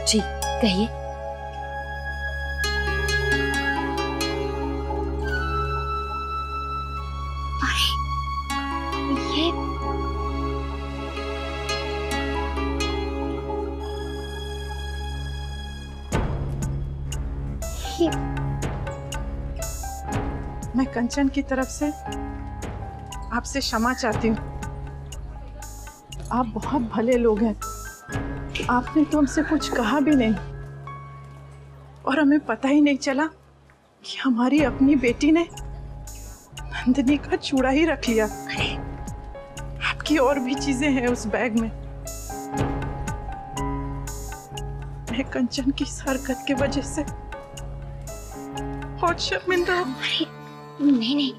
जी कहिए। अरे ये मैं कंचन की तरफ से आपसे क्षमा चाहती हूँ। आप बहुत भले लोग हैं। आपने तो हमसे कुछ कहा भी नहीं और हमें पता ही नहीं चला कि हमारी अपनी बेटी ने नंदिनी का चूड़ा ही रख लिया। आपकी और भी चीजें हैं उस बैग में। मैं कंचन की इस हरकत की वजह से बहुत शर्मिंदा हूँ। नहीं नहीं,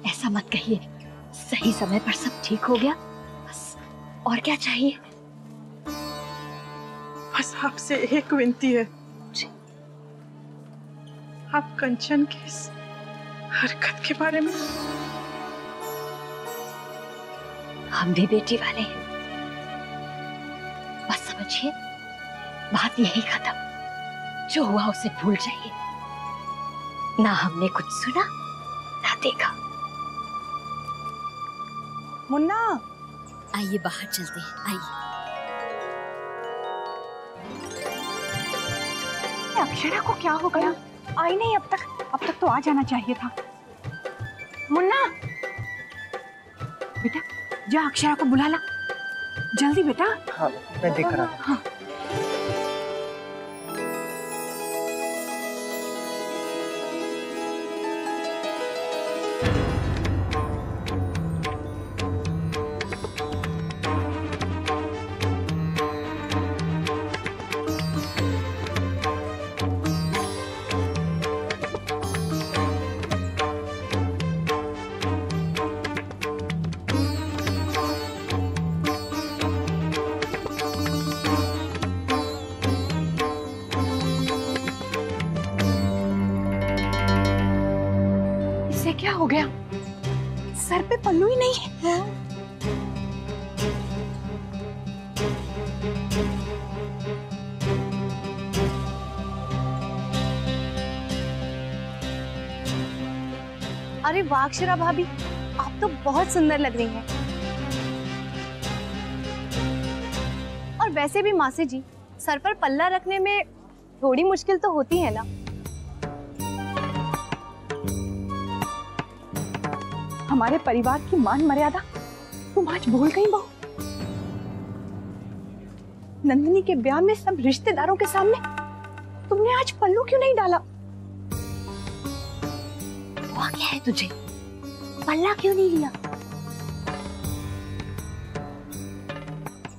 ऐसा मत कहिए। सही समय पर सब ठीक हो गया, बस और क्या चाहिए। बस आपसे एक विनती है, आप कंचन की इस हरकत के बारे में। हम भी बेटी वाले हैं, बस समझिए बात यही खत्म। जो हुआ उसे भूल जाइए। ना हमने कुछ सुना ना देखा। मुन्ना, आइए बाहर चलते हैं, आइए। अक्षरा को क्या हो गया? आई नहीं अब तक तो आ जाना चाहिए था। मुन्ना बेटा, जा अक्षरा को बुला ला जल्दी बेटा। हाँ, मैं देख रहा हूँ। हाँ। क्या हो गया? सर पे पल्लू ही नहीं है। अरे वाह अक्षरा भाभी, आप तो बहुत सुंदर लग रही हैं। और वैसे भी मासी जी, सर पर पल्ला रखने में थोड़ी मुश्किल तो होती है ना। हमारे परिवार की मान मर्यादा तुम आज भूल गई बहू। नंदिनी के ब्याह में सब रिश्तेदारों के सामने तुमने आज पल्लू क्यों नहीं डाला? हुआ क्या है तुझे? पल्ला क्यों नहीं लिया?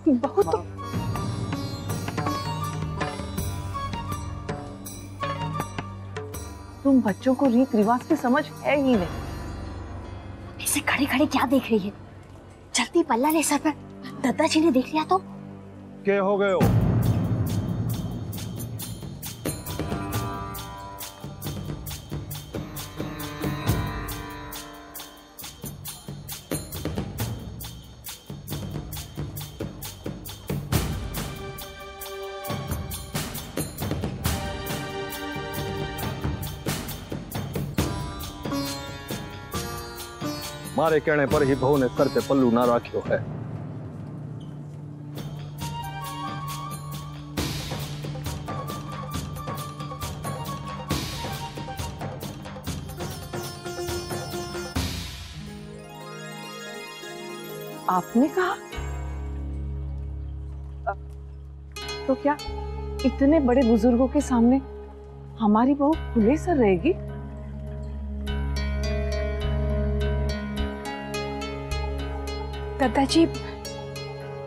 बहू तो तुम बच्चों को रीत रिवाज की समझ है ही नहीं। ऐसे खड़े खड़े क्या देख रही है? जल्दी पल्ला ले सर पर। दादाजी ने देख लिया तो क्या हो गए हो? मारे कहने पर ही बहू ने सर पे पल्लू ना रखियो है। आपने कहा तो क्या इतने बड़े बुजुर्गों के सामने हमारी बहू खुले सर रहेगी? दादाजी,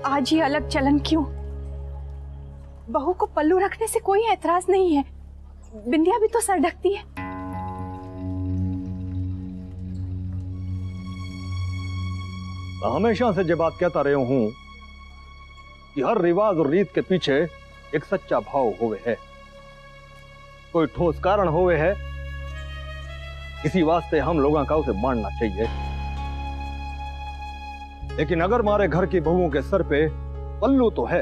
आज ही अलग चलन क्यों? बहू को पल्लू रखने से कोई ऐतराज नहीं है। बिंदिया भी तो सर ढकती है। हमेशा से जो बात कहता रहा हूं कि हर रिवाज और रीत के पीछे एक सच्चा भाव होवे है, कोई ठोस कारण होवे है। इसी वास्ते हम लोगों का उसे मानना चाहिए। लेकिन अगर हमारे घर की बहुओं के सर पे पल्लू तो है,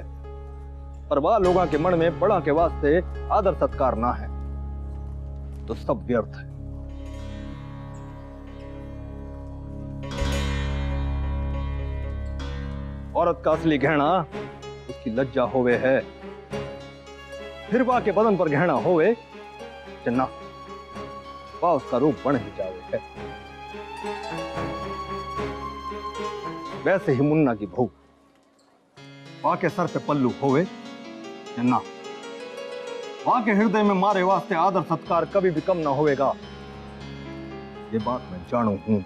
पर वह लोगों के मन में बड़ा के वास्ते आदर सत्कार ना है तो सब व्यर्थ है। औरत का असली गहना उसकी लज्जा होवे है, फिर वह के बदन पर गहना होवे चन्ना वह उसका रूप बन ही जावे है। वैसे ही मुन्ना की बहू वह के सर पे पल्लू होवे चन्ना वहां के हृदय में मारे वास्ते आदर सत्कार कभी भी कम ना होवेगा, ये बात मैं जानू हूं।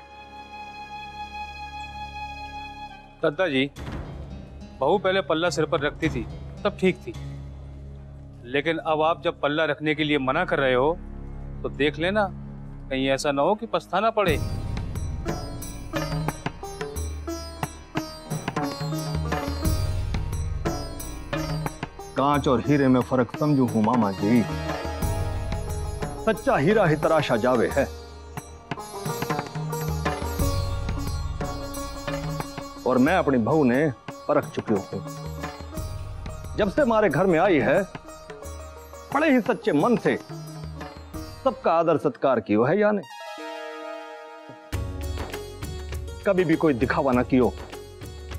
दद्दा जी, बहू पहले पल्ला सिर पर रखती थी तब ठीक थी, लेकिन अब आप जब पल्ला रखने के लिए मना कर रहे हो तो देख लेना कहीं ऐसा ना हो कि पछताना पड़े। कांच और हीरे में फर्क समझू हूं मामा जी, सच्चा हीरा ही तराशा जावे है और मैं अपनी बहू ने परख चुकी हूं। जब से हमारे घर में आई है बड़े ही सच्चे मन से सबका आदर सत्कार किया है, यानी कभी भी कोई दिखावा ना कियो,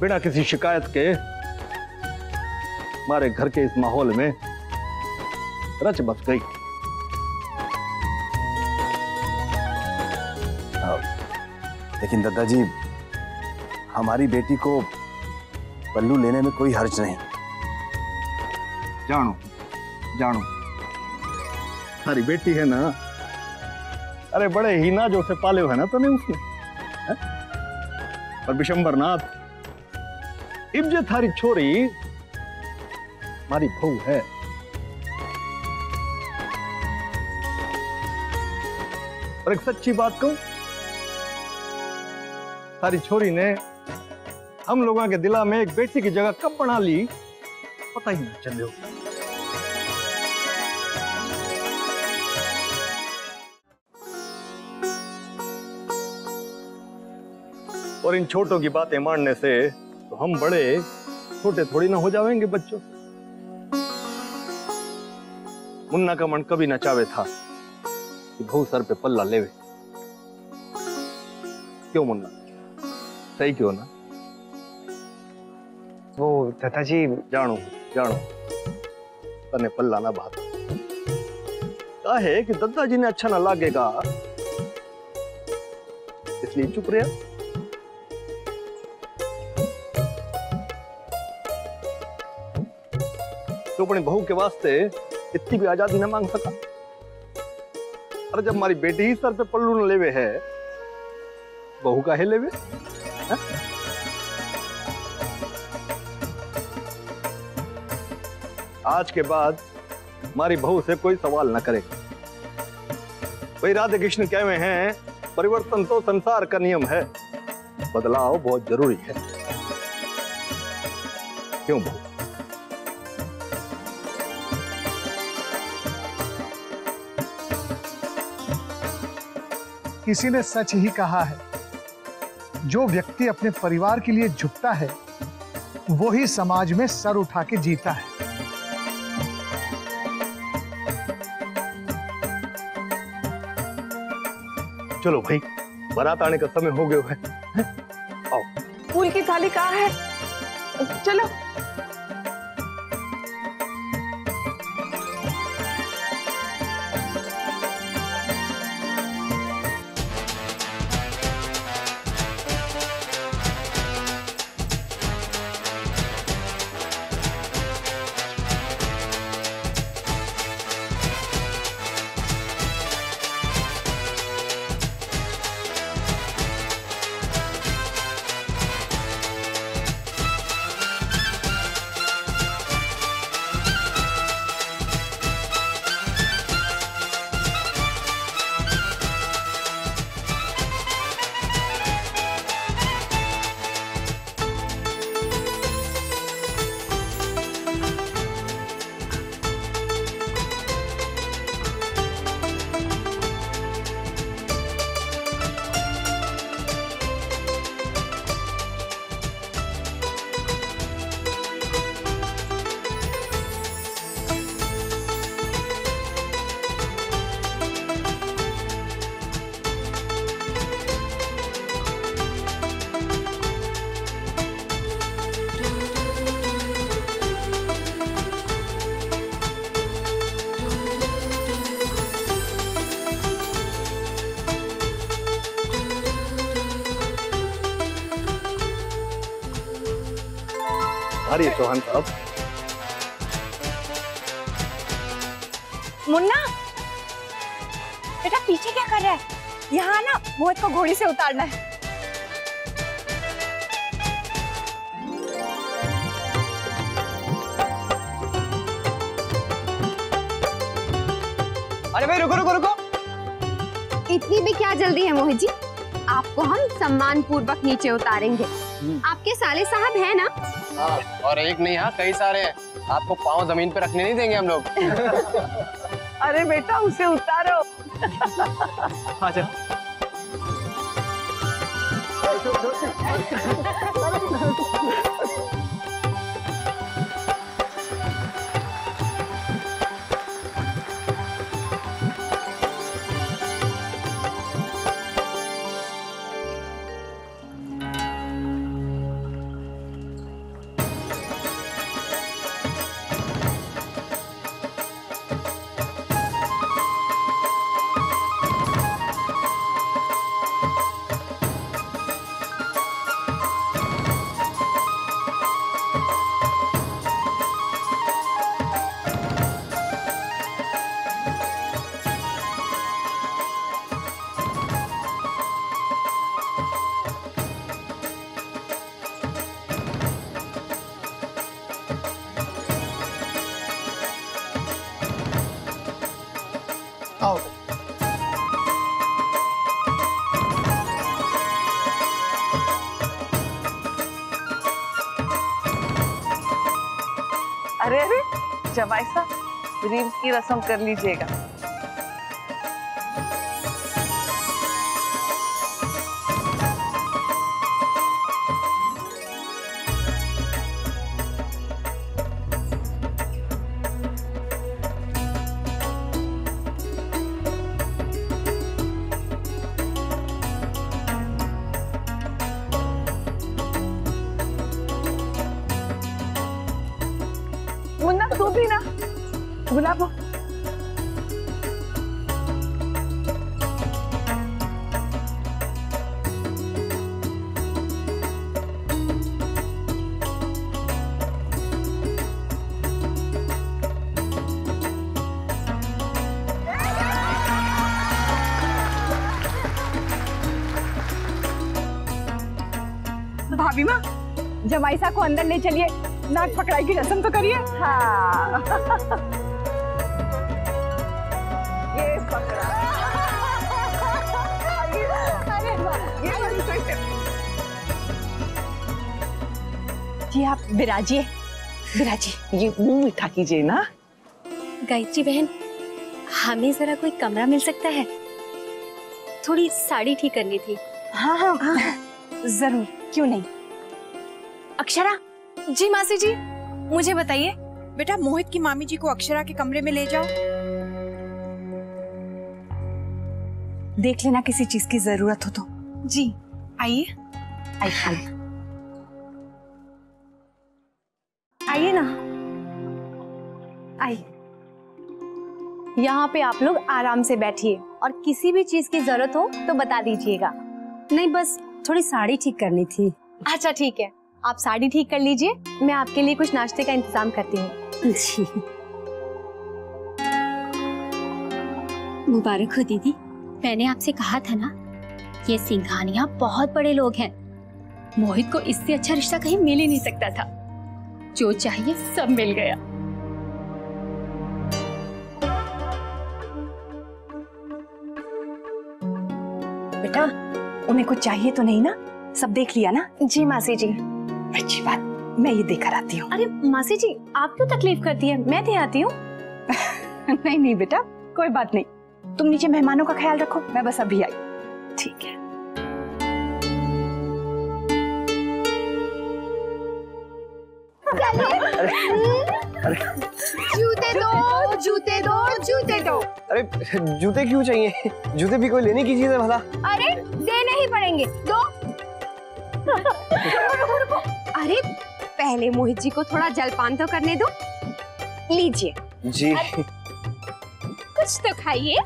बिना किसी शिकायत के हमारे घर के इस माहौल में रच बस गई। लेकिन दादाजी, हमारी बेटी को पल्लू लेने में कोई हर्ज नहीं। जानो जानो हमारी बेटी है ना, अरे बड़े ही ना जो से पाले है ना तो नहीं उसने है? और विशंबर नाथ इब जे थारी छोरी हमारी बहू है। और एक सच्ची बात कहूं, थारी छोरी ने हम लोगों के दिला में एक बेटी की जगह कब बना ली पता ही नहीं चले। और इन छोटों की बातें मानने से तो हम बड़े छोटे थोड़ी ना हो जाएंगे बच्चों। मुन्ना का मन कभी न चावे था कि बहू सर पे पल्ला लेवे। क्यों मुन्ना, सही क्यों ना? वो दादाजी, जानो जानो तने पल्ला ना बात काहे कि दादाजी ने अच्छा ना लागेगा इसलिए चुप रहा। तो अपनी बहू के वास्ते इतनी भी आजादी न मांग सका। अरे जब हमारी बेटी ही सर पे पल्लू न लेवे है, बहू का है लेवे है? आज के बाद हमारी बहू से कोई सवाल न करे। भाई राधे कृष्ण कहवे हैं, परिवर्तन तो संसार का नियम है, बदलाव बहुत जरूरी है। क्यों बहू? किसी ने सच ही कहा है, जो व्यक्ति अपने परिवार के लिए झुकता है वो ही समाज में सर उठा के जीता है। चलो भाई, बारात आने का समय हो गया है, आओ। फूल की थाली कहाँ है? चलो। पधारिए चौहान साहब। मुन्ना बेटा पीछे क्या कर रहा है? यहाँ ना मोहित को घोड़ी से उतारना है। अरे भाई रुको रुको रुको। इतनी भी क्या जल्दी है मोहित जी, आपको हम सम्मान पूर्वक नीचे उतारेंगे। आपके साले साहब है ना? हाँ, और एक नहीं, हाँ कई सारे हैं। आपको पाँव जमीन पे रखने नहीं देंगे हम लोग। अरे बेटा उसे उतारो। अच्छा आओ। अरे अरे जमाई साहब, रील्स की रस्म कर लीजिएगा। मुन्ना तू भी ना, गुलाबो। भाभी माँ, जमाईसा को अंदर ले चलिए, नाक पकड़ाई की रस्म तो करिए। हाँ ये पकड़ा। अरे वाह, ये वाली कोई से। जी आप विराजिए, विराजिए। ये मुंह मीठा कीजिए ना। गायत्री बहन, हमें जरा कोई कमरा मिल सकता है? थोड़ी साड़ी ठीक करनी थी। हाँ हाँ जरूर, क्यों नहीं। अक्षरा। जी मासी जी, मुझे बताइए। बेटा मोहित की मामी जी को अक्षरा के कमरे में ले जाओ, देख लेना किसी चीज की जरूरत हो तो। जी आइए, आइए आइए ना, आइए। यहाँ पे आप लोग आराम से बैठिए और किसी भी चीज की जरूरत हो तो बता दीजिएगा। नहीं, बस थोड़ी साड़ी ठीक करनी थी। अच्छा ठीक है, आप साड़ी ठीक कर लीजिए, मैं आपके लिए कुछ नाश्ते का इंतजाम करती हूँ। जी मुबारक हो दीदी। मैंने आपसे कहा था ना, ये सिंघानिया बहुत बड़े लोग हैं। मोहित को इससे अच्छा रिश्ता कहीं मिल ही नहीं सकता था। जो चाहिए सब मिल गया। बेटा उन्हें कुछ चाहिए तो नहीं ना? सब देख लिया ना? जी मासी जी। अच्छी बात, मैं ये देखकर आती हूँ। अरे मासी जी, आप क्यों तकलीफ करती है, मैं दे आती हूँ। नहीं नहीं बेटा, कोई बात नहीं, तुम नीचे मेहमानों का ख्याल रखो, मैं बस अभी आई। ठीक है। जूते दो, जूते दो, जूते दो। अरे जूते क्यों चाहिए? जूते भी कोई लेने की चीज है भला? अरे देने ही पड़ेंगे, दो। अरे पहले मोहित जी को थोड़ा जलपान तो करने दो। लीजिए जी। कुछ तो खाइए।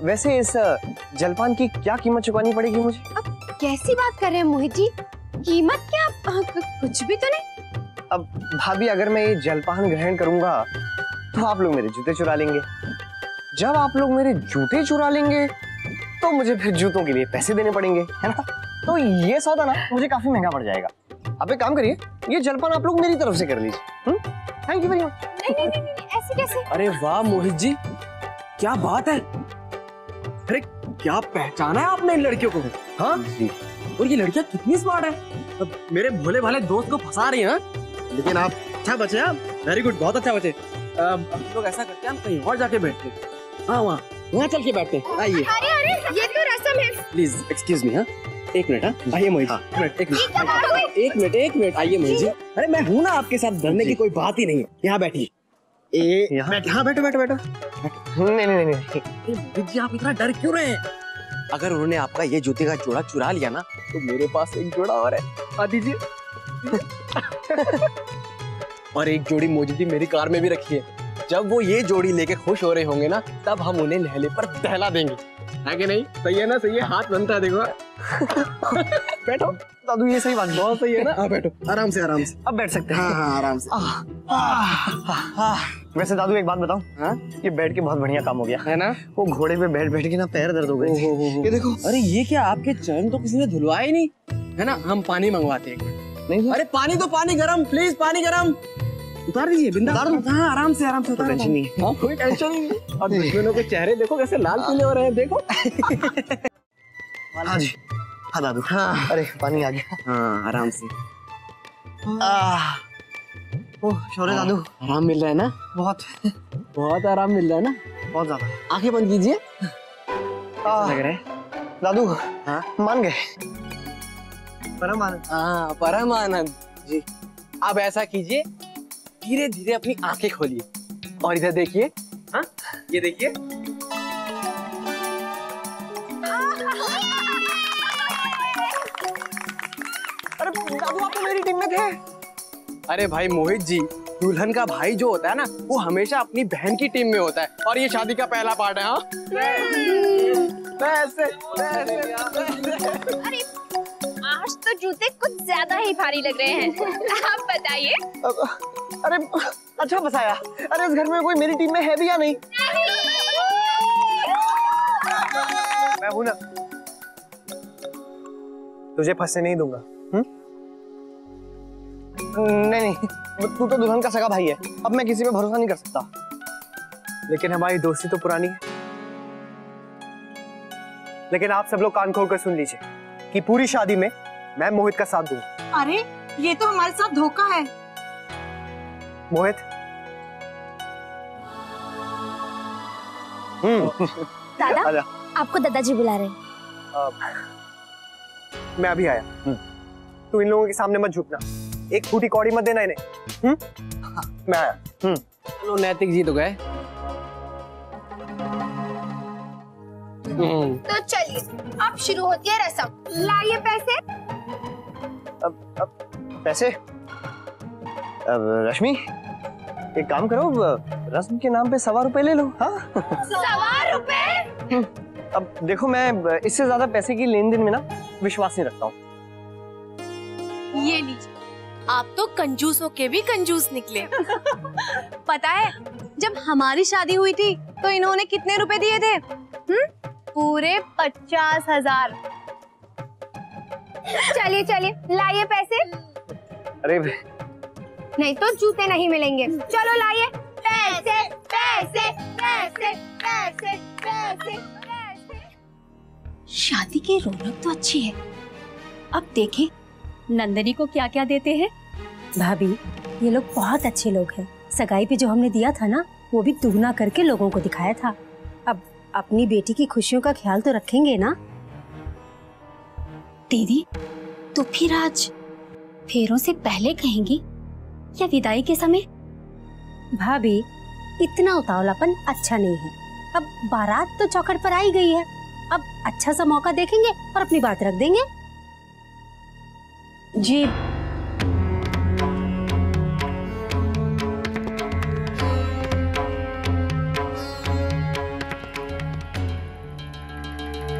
वैसे इस जलपान की क्या कीमत चुकानी पड़ेगी मुझे? अब कैसी बात कर रहे हैं मोहित जी, कीमत क्या? कुछ भी तो नहीं। अब भाभी अगर मैं ये जलपान ग्रहण करूंगा तो आप लोग मेरे जूते चुरा लेंगे। जब आप लोग मेरे जूते चुरा लेंगे तो मुझे फिर जूतों के लिए पैसे देने पड़ेंगे, है ना? तो ये सौदा ना मुझे काफी महंगा पड़ जाएगा। आप एक काम करिए, ये जलपान आप लोग मेरी तरफ से कर लीजिए। Thank you very much. नहीं, ऐसे कैसे? अरे वाह मोहित जी, क्या बात है। अरे क्या पहचाना है आपने इन लड़कियों को? हाँ जी। और ये लड़कियां कितनी स्मार्ट है। अब मेरे भोले भाले दोस्त को फंसा रही हैं। लेकिन आप अच्छा बचे, आप वेरी गुड, बहुत अच्छा बचे। अब लोग ऐसा करते हैं, हम कहीं और जाके बैठते हैं। हाँ वहाँ चल के बैठते हैं। आइए। अरे ये तो रस्म है। Please excuse me. हाँ एक मिनट। हाँ आइए मोहित। एक मिनट आइए मोहित जी। अरे मैं हूँ ना आपके साथ, डरने की कोई बात ही नहीं है। यहाँ बैठिए। हाँ बैठो। नहीं। मोहित जी आप इतना डर क्यों रहे हैं? अगर उन्होंने आपका ये जूते का जोड़ा चुरा लिया ना तो मेरे पास एक जोड़ा और है, आ दीजिए। और एक जोड़ी मोहित जी मेरी कार में भी रखी है। जब वो ये जोड़ी लेके खुश हो रहे होंगे ना तब हम उन्हें नहले पर दहला देंगे, है कि नहीं? सही है ना? सही है, हाथ बनता है देखो। बैठो दादू, ये सही बात है। बहुत सही है ना? हाँ बैठो, आराम से। अब बैठ सकते हैं। हाँ आराम से। वैसे दादू एक बात बताऊं? हाँ? ये बैठ के बहुत बढ़िया काम हो गया है ना? वो घोड़े पे बैठ के ना पैर दर्द हो गए थे। ये देखो। अरे ये क्या, आपके चरण तो किसी ने धुलवाए नहीं, है ना? हम पानी मंगवाते हैं। नहीं, अरे पानी तो पानी गरम, प्लीज पानी गरम उतार दीजिए। बिंदा हाँ आराम से टेंशन नहीं है। हाँ कोई टेंशन नहीं। और दुश्मनों के चेहरे देखो कैसे लाल पीले हो रहे हैं, देखो। हाँ जी। हाँ दादू। हाँ अरे पानी आ गया। हाँ आराम से। ओह शौर्य दादू, आराम मिल रहा है ना? बहुत आराम मिल रहा है ना? बहुत ज्यादा। आंखें बंद कीजिए। लग रहा है दादू। हाँ मान गए। परमानंद। हाँ परमानंद जी। अब ऐसा कीजिए, धीरे धीरे अपनी आंखें खोलिए और इधर देखिए। हाँ ये देखिए। अरे दादू आप तो मेरी टीम में थे। अरे भाई मोहित जी, दुल्हन का भाई जो होता है ना वो हमेशा अपनी बहन की टीम में होता है, और ये शादी का पहला पार्ट है। हाँ अरे आज तो जूते कुछ ज्यादा ही भारी लग रहे हैं। आप बताइए। अरे अच्छा बताया। अरे इस घर में कोई मेरी टीम में है भी या नहीं? मैं हूं ना, तुझे फंसने नहीं दूंगा। नहीं, तू तो दुल्हन का सगा भाई है, अब मैं किसी पे भरोसा नहीं कर सकता। लेकिन हमारी दोस्ती तो पुरानी है। लेकिन आप सब लोग कान खोल कर सुन लीजिए कि पूरी शादी में मैं मोहित का साथ दूंगा। अरे ये तो हमारे साथ धोखा है। मोहित। दादा, आपको दादाजी बुला रहे हैं। मैं अभी आया। तू इन लोगों के सामने मत झुकना, एक फूटी कौड़ी मत देना इन्हें। मैं आया। चलो नैतिक जी तो गए। तो चलिए अब शुरू होती है रस्म। लाइए पैसे। अब पैसे? रश्मि एक काम करो, रस्म के नाम पे 1.25 रुपए ले लो। हाँ 1.25 रुपए? अब देखो, मैं इससे ज्यादा पैसे की लेन देन में ना विश्वास नहीं रखता हूँ। ये लीजिए, आप तो कंजूसों के भी कंजूस निकले। पता है जब हमारी शादी हुई थी तो इन्होंने कितने रुपए दिए थे? पूरे 50,000। चलिए लाइए पैसे। अरे नहीं तो जूते नहीं मिलेंगे। चलो लाइए पैसे पैसे पैसे पैसे पैसे पैसे। शादी की रौनक तो अच्छी है, अब देखें नंदनी को क्या क्या देते हैं। भाभी ये लोग बहुत अच्छे लोग हैं। सगाई पे जो हमने दिया था ना वो भी दुगना करके लोगों को दिखाया था। अब अपनी बेटी की खुशियों का ख्याल तो रखेंगे ना। दीदी तो फिर आज फेरों से पहले कहेंगी या विदाई के समय? भाभी इतना उतावलापन अच्छा नहीं है। अब बारात तो चौखट पर आई गई है, अब अच्छा सा मौका देखेंगे और अपनी बात रख देंगे। जी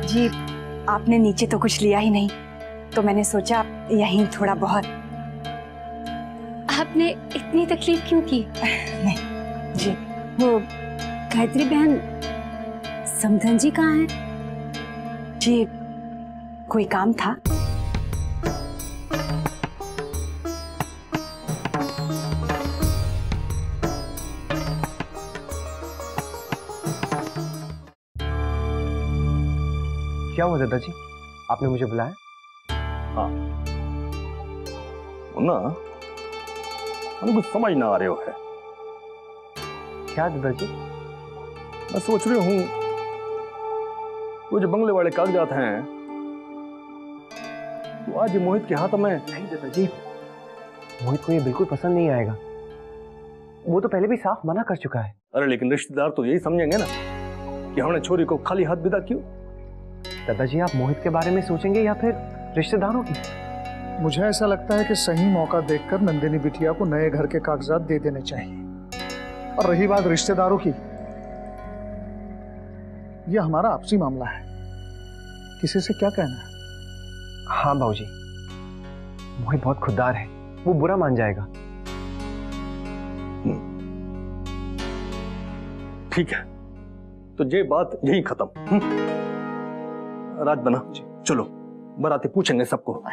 जी आपने नीचे तो कुछ लिया ही नहीं, तो मैंने सोचा यहीं थोड़ा बहुत। आपने इतनी तकलीफ क्यों की? नहीं जी, वो गायत्री बहन, समधन जी कहाँ हैं? जी कोई काम था? क्या हुआ दादाजी, आपने मुझे बुलाया? हाँ ना, हमको समझ ना आ रहे हो है। क्या दादाजी? मैं सोच रही हूँ वो जो बंगले वाले कागजात हैं वो आज मोहित के हाथ में। नहीं दादाजी, मोहित को ये बिल्कुल पसंद नहीं आएगा। वो तो पहले भी साफ मना कर चुका है। अरे लेकिन रिश्तेदार तो यही समझेंगे ना कि हमने छोरी को खाली हाथ विदा क्यों। दादाजी आप मोहित के बारे में सोचेंगे या फिर रिश्तेदारों की? मुझे ऐसा लगता है कि सही मौका देखकर नंदिनी बिटिया को नए घर के कागजात दे देने चाहिए। और रही बात रिश्तेदारों की, यह हमारा आपसी मामला है, किसी से क्या कहना है। हाँ बाबूजी, मोहित बहुत खुददार है, वो बुरा मान जाएगा। ठीक है, तो ये बात यही खत्म। राज बना, चलो बराती पूछेंगे सबको।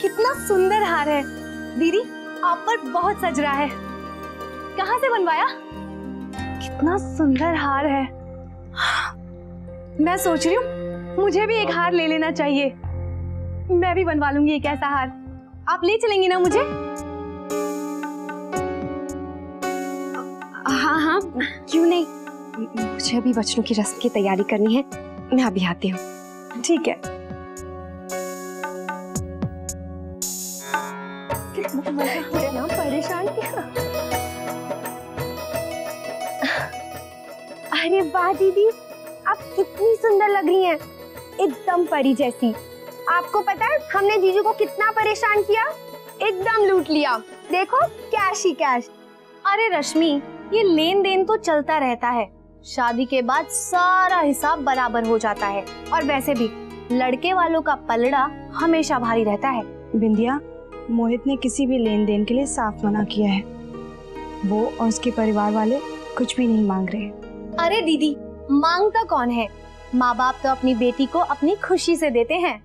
कितना सुंदर हार है दीदी, आप पर बहुत सज रहा है। कहाँ से बनवाया? कितना सुंदर हार है। मैं सोच रही हूँ मुझे भी एक हार ले लेना चाहिए। मैं भी बनवा लूंगी एक ऐसा हार। आप ले चलेंगी ना मुझे? हाँ हाँ, क्यों नहीं। मुझे अभी वचनों की रस्म की तैयारी करनी है, मैं अभी आती हूँ। ठीक है। कितना परेशान किया। अरे वाह दीदी, आप कितनी सुंदर लग रही हैं, एकदम परी जैसी। आपको पता है हमने जीजू को कितना परेशान किया, एकदम लूट लिया। देखो कैश ही कैश। अरे रश्मि, ये लेन देन तो चलता रहता है, शादी के बाद सारा हिसाब बराबर हो जाता है। और वैसे भी लड़के वालों का पलड़ा हमेशा भारी रहता है। बिंदिया, मोहित ने किसी भी लेन देन के लिए साफ मना किया है। वो और उसके परिवार वाले कुछ भी नहीं मांग रहे। अरे दीदी, मांगता कौन है? माँ बाप तो अपनी बेटी को अपनी खुशी से देते हैं।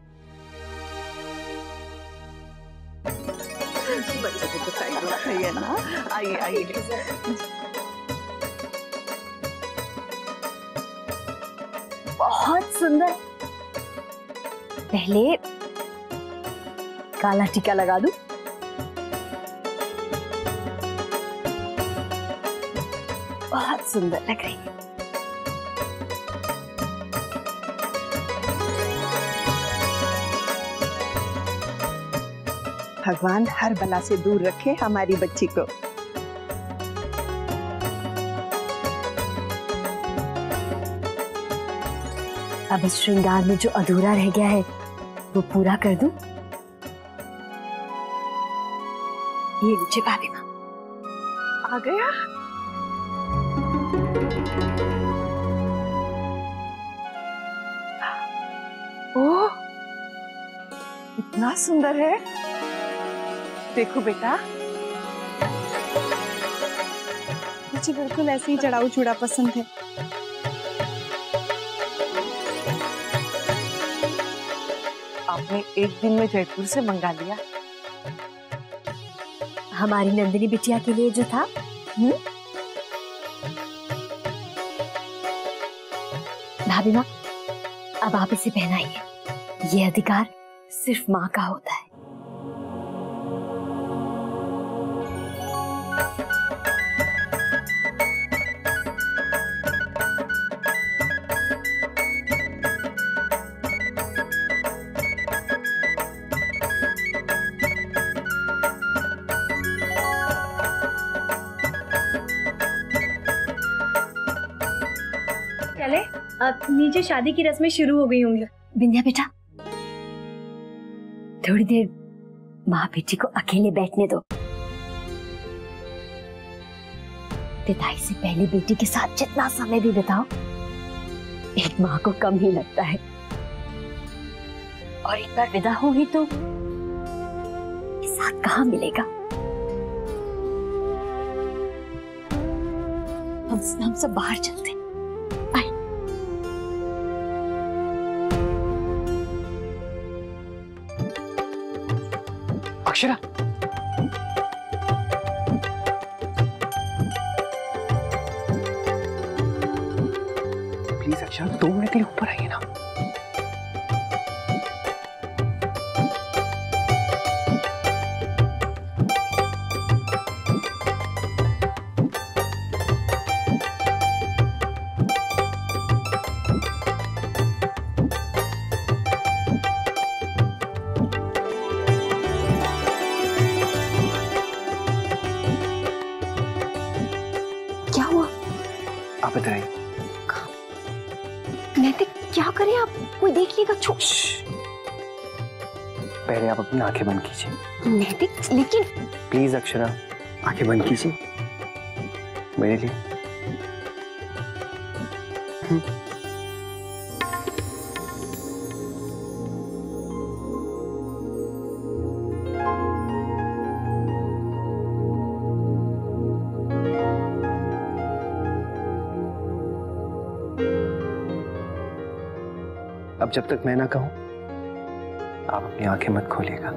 बच्चे को बताइए ना। आइए आइए। बहुत सुंदर। पहले काला टीका लगा दूं। बहुत सुंदर लग रही है। भगवान हर बला से दूर रखे हमारी बच्ची को। अब इस श्रृंगार में जो अधूरा रह गया है वो पूरा कर दूं। ये नीचे भाभी माँ आ गया। ओह, इतना सुंदर है। देखो बेटा, मुझे बिल्कुल ऐसे ही चढ़ाऊ चूड़ा पसंद है। आपने एक दिन में जयपुर से मंगा लिया। हमारी नंदिनी बिटिया के लिए जो था। भाभी माँ, अब आप इसे पहनाइए। ये अधिकार सिर्फ माँ का होता है। चले, अब नीचे शादी की रस्में शुरू हो गई होंगी। बिंदिया बेटा, थोड़ी देर माँ बेटी को अकेले बैठने दो। विदाई से पहले बेटी के साथ जितना समय भी बिताओ, एक माँ को कम ही लगता है। और एक बार विदा होगी तो ये साथ कहाँ मिलेगा। हम सब बाहर चलते हैं। आए। अक्षरा, प्लीज अक्षरा 2 मिनट के लिए ऊपर आइए ना। क्या हुआ? आप इधर आइए। नैतिक, क्या करें आप? कोई देखिएगा। पहले आप अपनी आंखें बंद कीजिए। नैतिक, लेकिन प्लीज अक्षरा, आंखें बंद कीजिए मेरे लिए। अब जब तक मैं ना कहूं, आप अपनी आंखें मत खोलिएगा।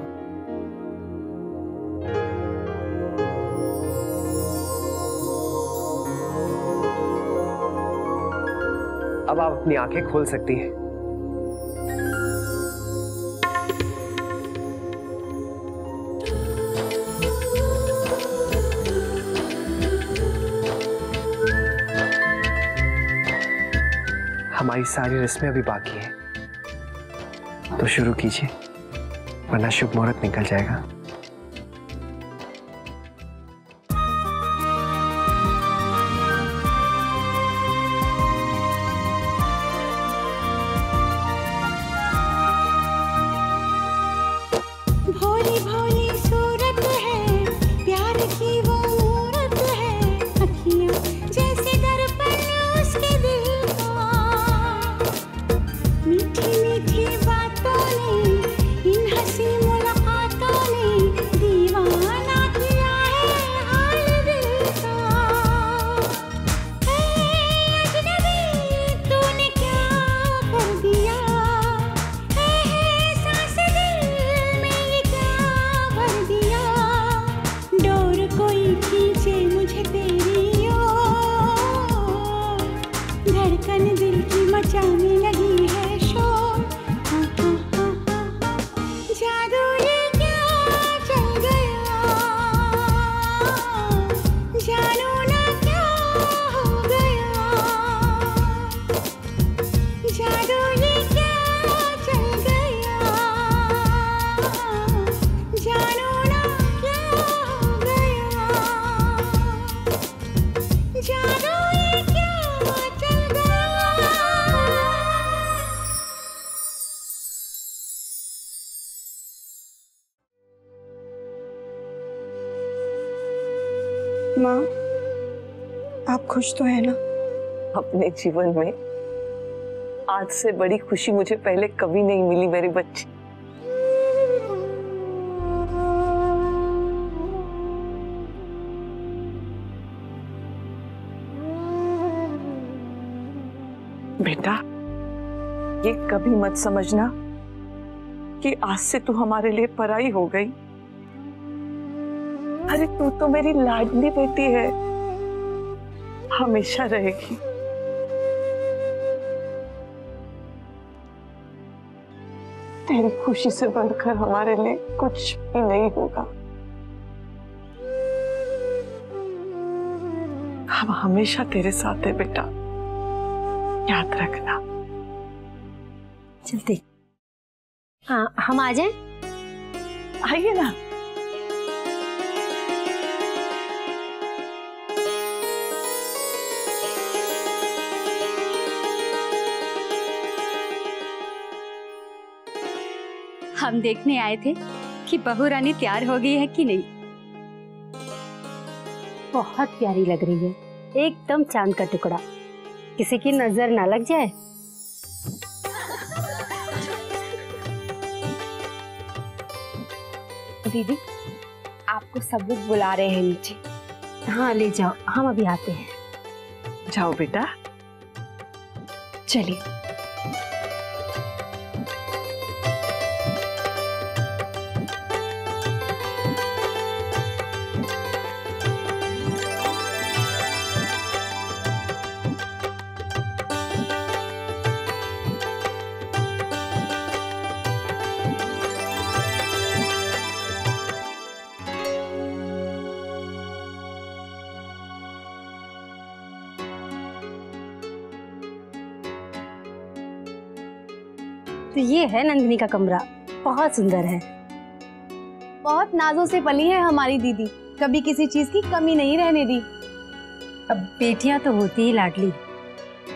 अब आप अपनी आंखें खोल सकती हैं। हमारी सारी रस्में अभी बाकी हैं, तो शुरू कीजिए, वरना शुभ मुहूर्त निकल जाएगा। भोली भोली सूरत है, प्यार की वो मूरत है, अखियां जैसे दर्पण उसके दिल का। मीठी मीठी बातों ने, इन हंसी मुलाकातों ने दीवाना किया है हाल दिल का। ऐ अजनबी, तूने क्या कर दिया? है सांस दिल में ये क्या भर दिया? डोर कोई खींचे मुझे तेरी ओर, धड़कन दिल की मचाने लगी है शोर। जादू ये क्या चल गया, जानू ना क्या हो गया। जादू ये क्या चल गया, जानू ना क्या हो गया। जादू ये क्या चल गया। माँ, आप खुश तो है ना? अपने जीवन में आज से बड़ी खुशी मुझे पहले कभी नहीं मिली मेरी बच्ची। बेटा, ये कभी मत समझना कि आज से तू हमारे लिए पराई हो गई। अरे तू तो मेरी लाडली बेटी है, हमेशा रहेगी। तेरी खुशी से बढ़कर हमारे लिए कुछ भी नहीं होगा। हम हमेशा तेरे साथ है बेटा, याद रखना। चलते। हाँ, हम आ जाएं? आइए ना। हम देखने आए थे कि बहू रानी तैयार हो गई है कि नहीं। बहुत प्यारी लग रही है, एकदम चांद का टुकड़ा, किसी की नजर ना लग जाए। दीदी आपको सब लोग बुला रहे हैं नीचे। हाँ ले जाओ, हम अभी आते हैं। जाओ बेटा। चलिए। तो ये है नंदिनी का कमरा, बहुत सुंदर है। बहुत नाजों से पली है हमारी दीदी, कभी किसी चीज की कमी नहीं रहने दी। अब बेटियां तो होती ही लाडली,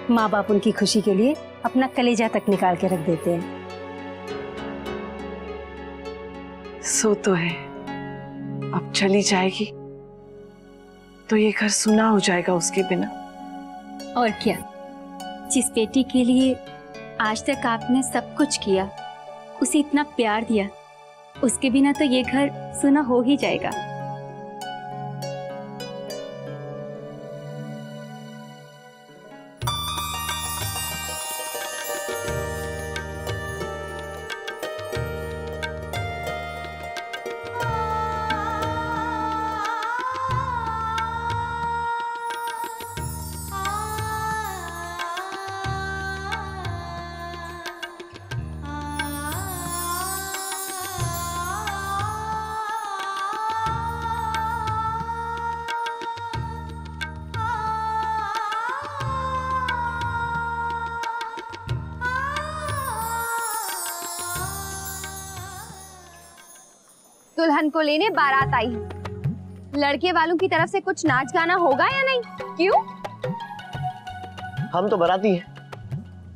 माँ बाप उनकी खुशी के लिए अपना कलेजा तक निकाल के रख देते हैं। सो तो है, अब चली जाएगी तो ये घर सुना हो जाएगा उसके बिना। और क्या, जिस बेटी के लिए आज तक आपने सब कुछ किया, उसे इतना प्यार दिया, उसके बिना तो ये घर सुना हो ही जाएगा। दुल्हन को लेने बारात आई है। लड़के वालों की तरफ से कुछ नाच गाना होगा या नहीं? क्यों? हम तो बाराती हैं,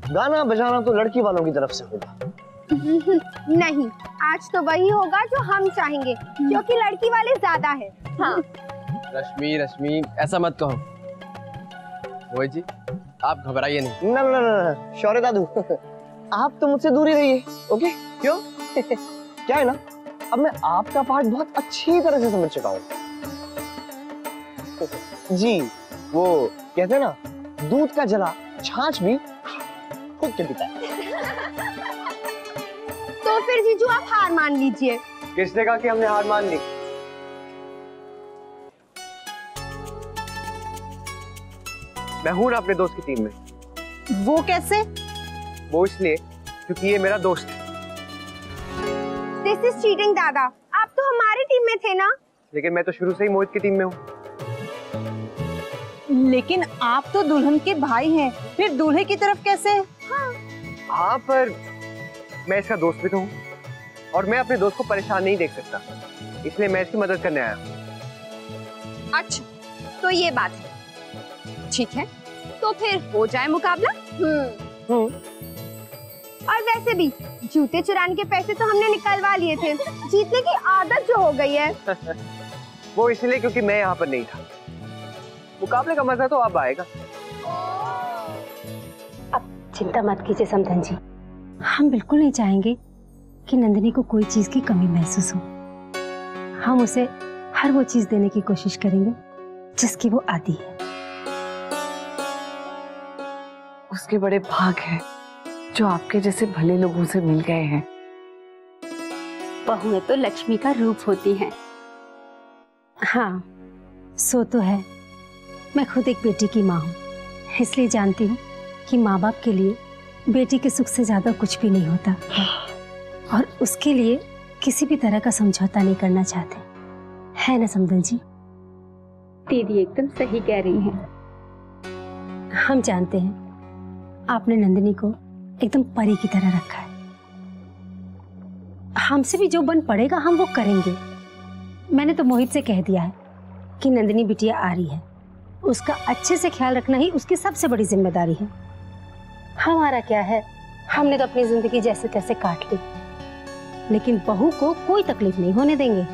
गाना बजाना तो लड़की वालों की तरफ से होगा। नहीं, आज तो वही होगा जो हम चाहेंगे, क्योंकि लड़की वाले ज्यादा हैं। हाँ। रश्मि रश्मि ऐसा मत कहो। मोहित जी आप घबराइए नहीं। ना ना ना शौर्य दादू, आप तो मुझसे दूर ही रहिए। ओके? क्यों? क्या है ना, अब मैं आपका पार्ट बहुत अच्छी तरह से समझ चुका हूँ। जी, वो कहते हैं ना, दूध का जला छाछ भी फूंक के पीता है। तो फिर जीजू आप हार मान लीजिए। किसने कहा कि हमने हार मान ली? मैं हूं ना अपने दोस्त की टीम में। वो कैसे? वो इसलिए क्योंकि ये मेरा दोस्त है। दिस इज चीटिंग दादा, आप तो हमारी टीम में थे ना। लेकिन मैं तो शुरू से ही मोहित की टीम में हूँ। लेकिन आप तो दुल्हन के भाई हैं, फिर दूल्हे की तरफ कैसे? हाँ पर मैं इसका दोस्त भी तो हूँ, और मैं अपने दोस्त को परेशान नहीं देख सकता, इसलिए मैं इसकी मदद करने आया हूँ। अच्छा, तो ये बात है। ठीक है, तो फिर हो जाए मुकाबला। और वैसे भी जूते चुराने के पैसे तो हमने निकलवा लिए थे, जीतने की आदत जो हो गई है। वो इसलिए क्योंकि मैं यहाँ पर नहीं था। मुकाबले का मजा तो अब आएगा। अब चिंता मत कीजिए समधन जी, हम बिल्कुल नहीं चाहेंगे कि नंदिनी को कोई चीज की कमी महसूस हो। हम उसे हर वो चीज देने की कोशिश करेंगे जिसकी वो आदी है। उसके बड़े भाग है जो आपके जैसे भले लोगों से मिल गए हैं। बहुएं तो लक्ष्मी का रूप होती हैं। हाँ, सो तो है। मैं खुद एक बेटी की माँ हूँ, इसलिए जानती हूँ कि माँ बाप के लिए बेटी के सुख से ज्यादा कुछ भी नहीं होता, और उसके लिए किसी भी तरह का समझौता नहीं करना चाहते, है ना समधन जी? दीदी एकदम सही कह रही हैं। हम जानते हैं आपने नंदिनी को एकदम परी की तरह रखा है। हमसे भी जो बन पड़ेगा हम वो करेंगे। मैंने तो मोहित से कह दिया है कि नंदिनी बिटिया आ रही है, उसका अच्छे से ख्याल रखना ही उसकी सबसे बड़ी जिम्मेदारी है। हमारा क्या है, हमने तो अपनी जिंदगी जैसे तैसे काट ली, लेकिन बहू को कोई तकलीफ नहीं होने देंगे।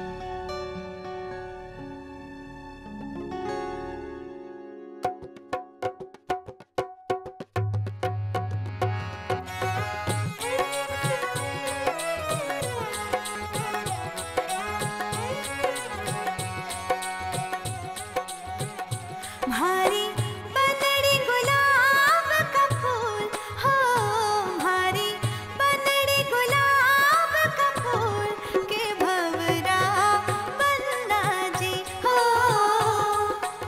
भारी बनड़ी गुलाब का फूल हो, भारी बनड़ी गुलाब का फूल के भंवरा बन्ना जी हो,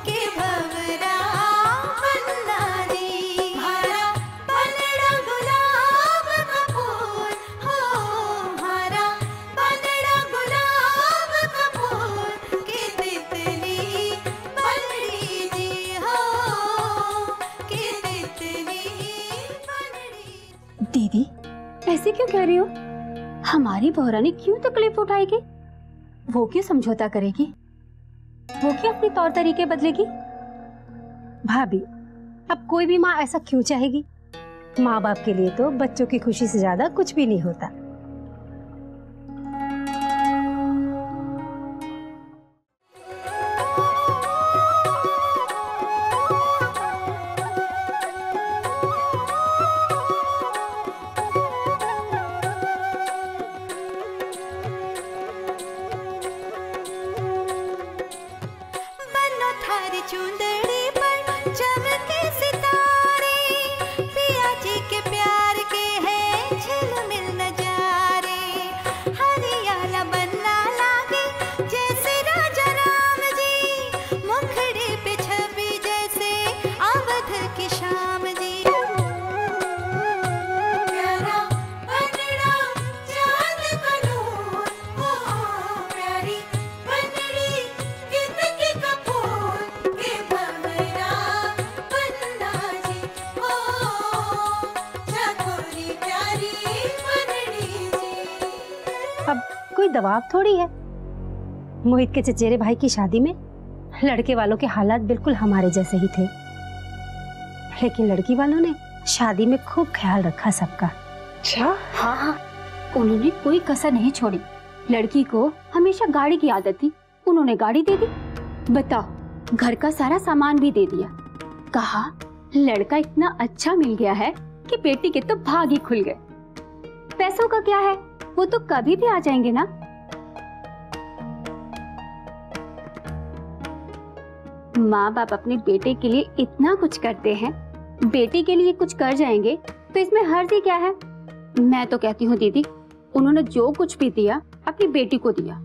के भंवरा बन्ना जी। भारा बनड़ा गुलाब का फूल हो, भारा बनड़ा गुलाब का फूल के तितली बनड़ी जी हो, के तितली बनड़ी। दीदी ऐसे क्यों कह रही हो? हमारी बहरानी क्यों तकलीफ उठाएगी? वो क्यों समझौता करेगी? वो क्यों अपने तौर तरीके बदलेगी? भाभी, अब कोई भी माँ ऐसा क्यों चाहेगी? माँ बाप के लिए तो बच्चों की खुशी से ज्यादा कुछ भी नहीं होता। बनो थारी चुंदड़ी पर चमके सितारे, पिया जी के प्यार के हैं झिलमिल नजारे। हरियाला बनना लागे जैसे राजा राम जी, मुखड़े पे छवि जैसे अवध की शाम जी। प्यारा बनड़ा चांद का नूर हो, प्यारी बनड़ी कितकी का फूल के भंवरा बन्ना जी हो, चकोरी प्यारी बनड़ी जी। अब कोई दबाव थोड़ी है। मोहित के चचेरे भाई की शादी में लड़के वालों के हालात बिल्कुल हमारे जैसे ही थे, लेकिन लड़की वालों ने शादी में खूब ख्याल रखा सबका। अच्छा, हाँ हाँ, उन्होंने कोई कसर नहीं छोड़ी। लड़की को हमेशा गाड़ी की आदत थी, उन्होंने गाड़ी दे दी। बताओ, घर का सारा सामान भी दे दिया। कहा लड़का इतना अच्छा मिल गया है कि बेटी के तो भाग ही खुल गए। पैसों का क्या है, वो तो कभी भी आ जाएंगे ना। माँ बाप अपने बेटे के लिए इतना कुछ करते हैं, बेटी के लिए कुछ कर जाएंगे तो इसमें हर्ज ही क्या है? मैं तो कहती हूँ दीदी, उन्होंने जो कुछ भी दिया अपनी बेटी को दिया।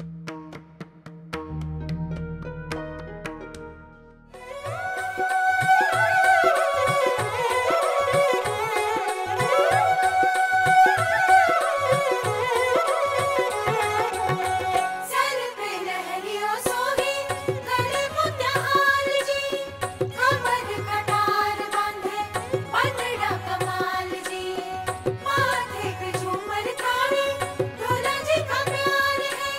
सर पे लहरियों सोही गले मोतिहार जी, कमर कटार बांधे बनड़ा कमाल जी। माथे पे झूमर थारी दूल्हा जी का प्यार है,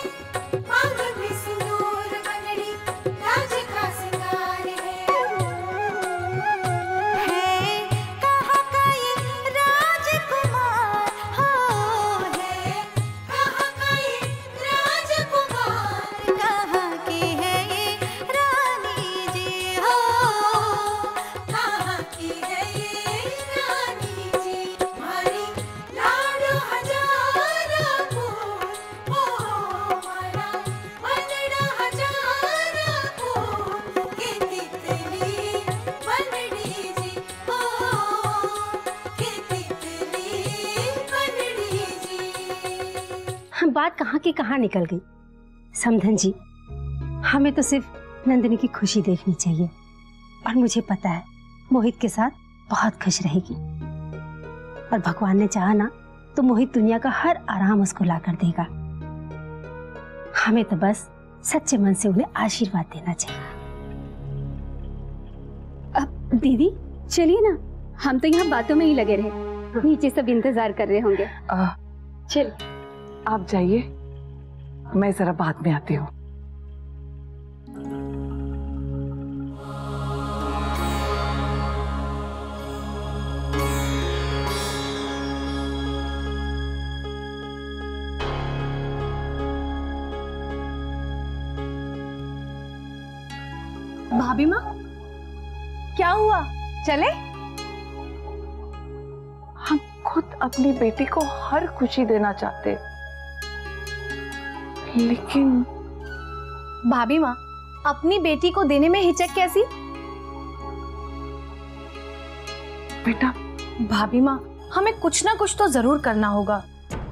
मांग में सिंदूर बनड़ी राज का सिंगार है। कहाँ का ये राजकुमार हो, है कहाँ का ये राजकुमार, कहाँ की है ये रानी जी हो, कहाँ की है ये रानी जी। हमारी लाडो हजारा फूल हो, हमारा बनड़ा हजारा फूल के तितली बनड़ी जी हो, के तितली बनड़ी जी। बात कहाँ की कहाँ निकल गई। समधन जी, हमें तो सिर्फ नंदिनी की खुशी देखनी चाहिए, और मुझे पता है मोहित के साथ बहुत खुश रहेगी। और भगवान ने चाहा ना तो मोहित दुनिया का हर आराम उसको ला कर देगा। हमें तो बस सच्चे मन से उन्हें आशीर्वाद देना चाहिए। अब दीदी चलिए ना, हम तो यहाँ बातों में ही लगे रहे, नीचे सब इंतजार कर रहे होंगे। चल आप जाइए, मैं जरा बाद में आती हूँ। भाभी माँ, क्या हुआ? चले? हम खुद अपनी बेटी को हर खुशी देना चाहते, लेकिन भाभी माँ, अपनी बेटी को देने में हिचक कैसी? बेटा, भाभी माँ, हमें कुछ ना कुछ तो जरूर करना होगा।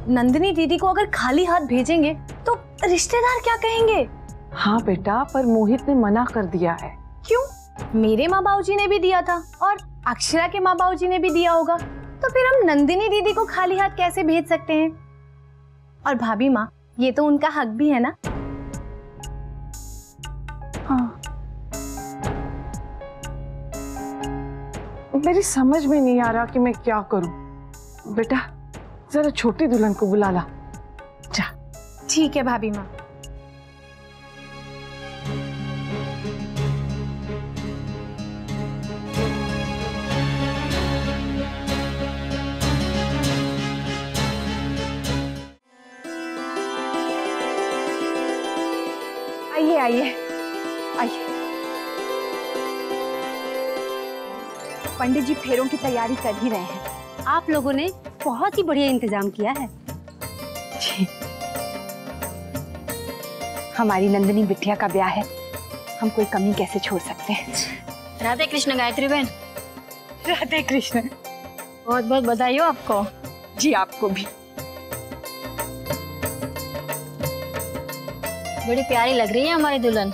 नंदिनी दीदी को अगर खाली हाथ भेजेंगे तो रिश्तेदार क्या कहेंगे? हाँ बेटा, पर मोहित ने मना कर दिया है। क्यों? मेरे माँ बाबूजी ने भी दिया था और अक्षरा के माँ बाबूजी ने भी दिया होगा, तो फिर हम नंदिनी दीदी को खाली हाथ कैसे भेज सकते हैं? और भाभी माँ, ये तो उनका हक भी है ना। हाँ, मेरी समझ में नहीं आ रहा कि मैं क्या करूं। बेटा, जरा छोटी दुल्हन को बुला ला। जा। ठीक है भाभी माँ। आइए आइए आइए। पंडित जी फेरों की तैयारी कर ही रहे हैं। आप लोगों ने बहुत ही बढ़िया इंतजाम किया है। जी, हमारी नंदिनी बिटिया का ब्याह है, हम कोई कमी कैसे छोड़ सकते हैं। राधे कृष्ण गायत्री बहन। राधे कृष्ण। बहुत बहुत बधाई हो आपको। जी, आपको भी। बड़ी प्यारी लग रही है हमारी दुल्हन।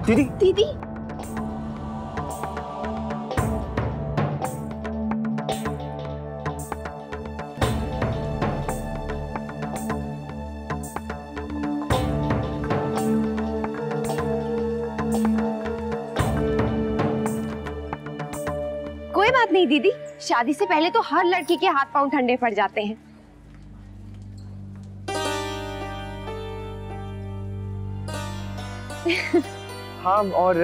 दीदी, दीदी, कोई बात नहीं दीदी, शादी से पहले तो हर लड़की के हाथ पांव ठंडे पड़ जाते हैं। हाँ, और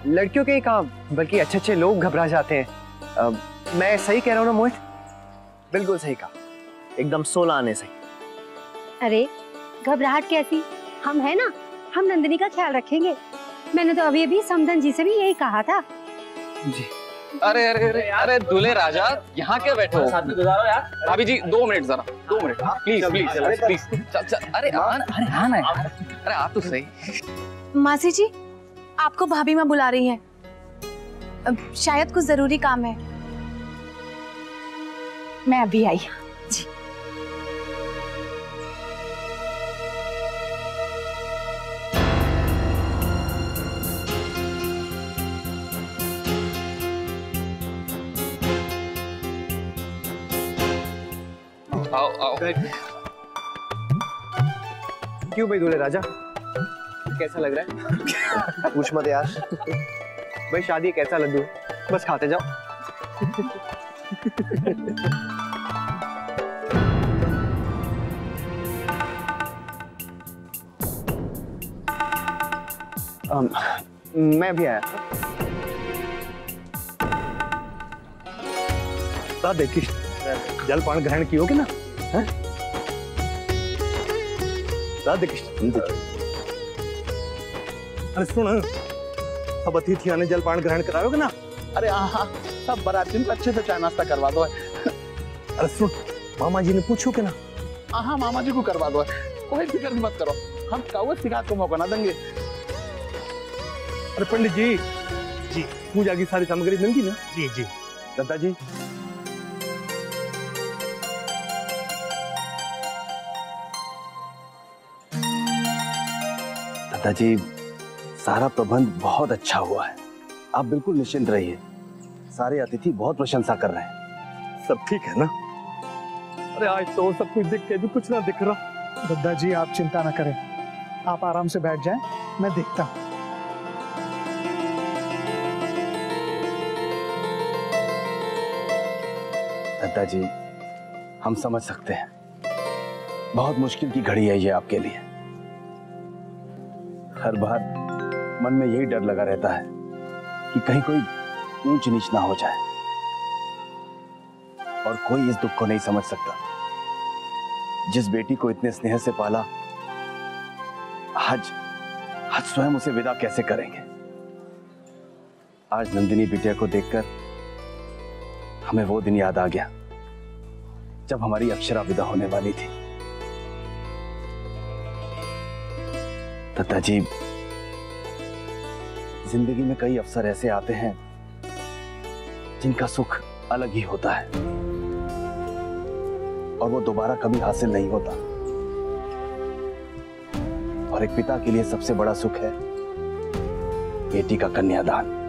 लड़कियों के ही काम, बल्कि अच्छे अच्छे लोग घबरा जाते हैं। मैं सही कह रहा हूँ ना मोहित? बिल्कुल सही कहा, एकदम 16 आने सही। अरे घबराहट कैसी, हम है ना, हम नंदिनी का ख्याल रखेंगे। मैंने तो अभी अभी समधन जी से भी यही कहा था। जी। अरे अरे अरे अरे दूल्हे राजा, यहाँ क्या बैठे हो? साथ में गुजारो यार। भाभी जी 2 मिनट, जरा 2 मिनट प्लीज प्लीज प्लीज। अरे आना यार, अरे आप तो सही। मासी जी, आपको भाभी माँ बुला रही हैं। शायद कुछ जरूरी काम है। मैं अभी आई। जी। आओ आओ। क्यों भाई दूल्हे राजा, कैसा लग रहा है? पूछ मत यार। भाई शादी कैसा लड्डू है, बस खाते जाओ। मैं भी आया। राधे कृष्ण, जलपान ग्रहण कियोगे ना? हैं? राधे कृष्ण। अरे सुन, सब अतिथियों ने जलपान ग्रहण कराओगे ना? अरे हाँ, सब बारातियों को अच्छे से चाय नाश्ता करवा दो। अरे सुन, मामा जी ने पूछो कि ना? हाँ, मामा जी को करवा दो, कोई फिक्र मत करो, हम कौवे शिकायत को मौका ना देंगे। अरे पंडित जी, जी पूजा की सारी सामग्री मिल गई ना? जी जी। दादाजी, दादाजी, सारा प्रबंध बहुत अच्छा हुआ है, आप बिल्कुल निश्चिंत रहिए। सारे अतिथि बहुत प्रशंसा कर रहे हैं। सब ठीक है ना? अरे आज तो सब कुछ दिख के भी कुछ ना दिख रहा। दादाजी आप चिंता ना करें, आप आराम से बैठ जाएं, मैं देखता हूँ। दादाजी, हम समझ सकते हैं, बहुत मुश्किल की घड़ी है ये आपके लिए। हर बार मन में यही डर लगा रहता है कि कहीं कोई ऊंच नीच ना हो जाए, और कोई इस दुख को नहीं समझ सकता। जिस बेटी को इतने स्नेह से पाला, आज स्वयं उसे विदा कैसे करेंगे। आज नंदिनी बिटिया को देखकर हमें वो दिन याद आ गया जब हमारी अक्षरा विदा होने वाली थी। दादाजी, जिंदगी में कई अवसर ऐसे आते हैं जिनका सुख अलग ही होता है और वो दोबारा कभी हासिल नहीं होता। और एक पिता के लिए सबसे बड़ा सुख है बेटी का कन्यादान।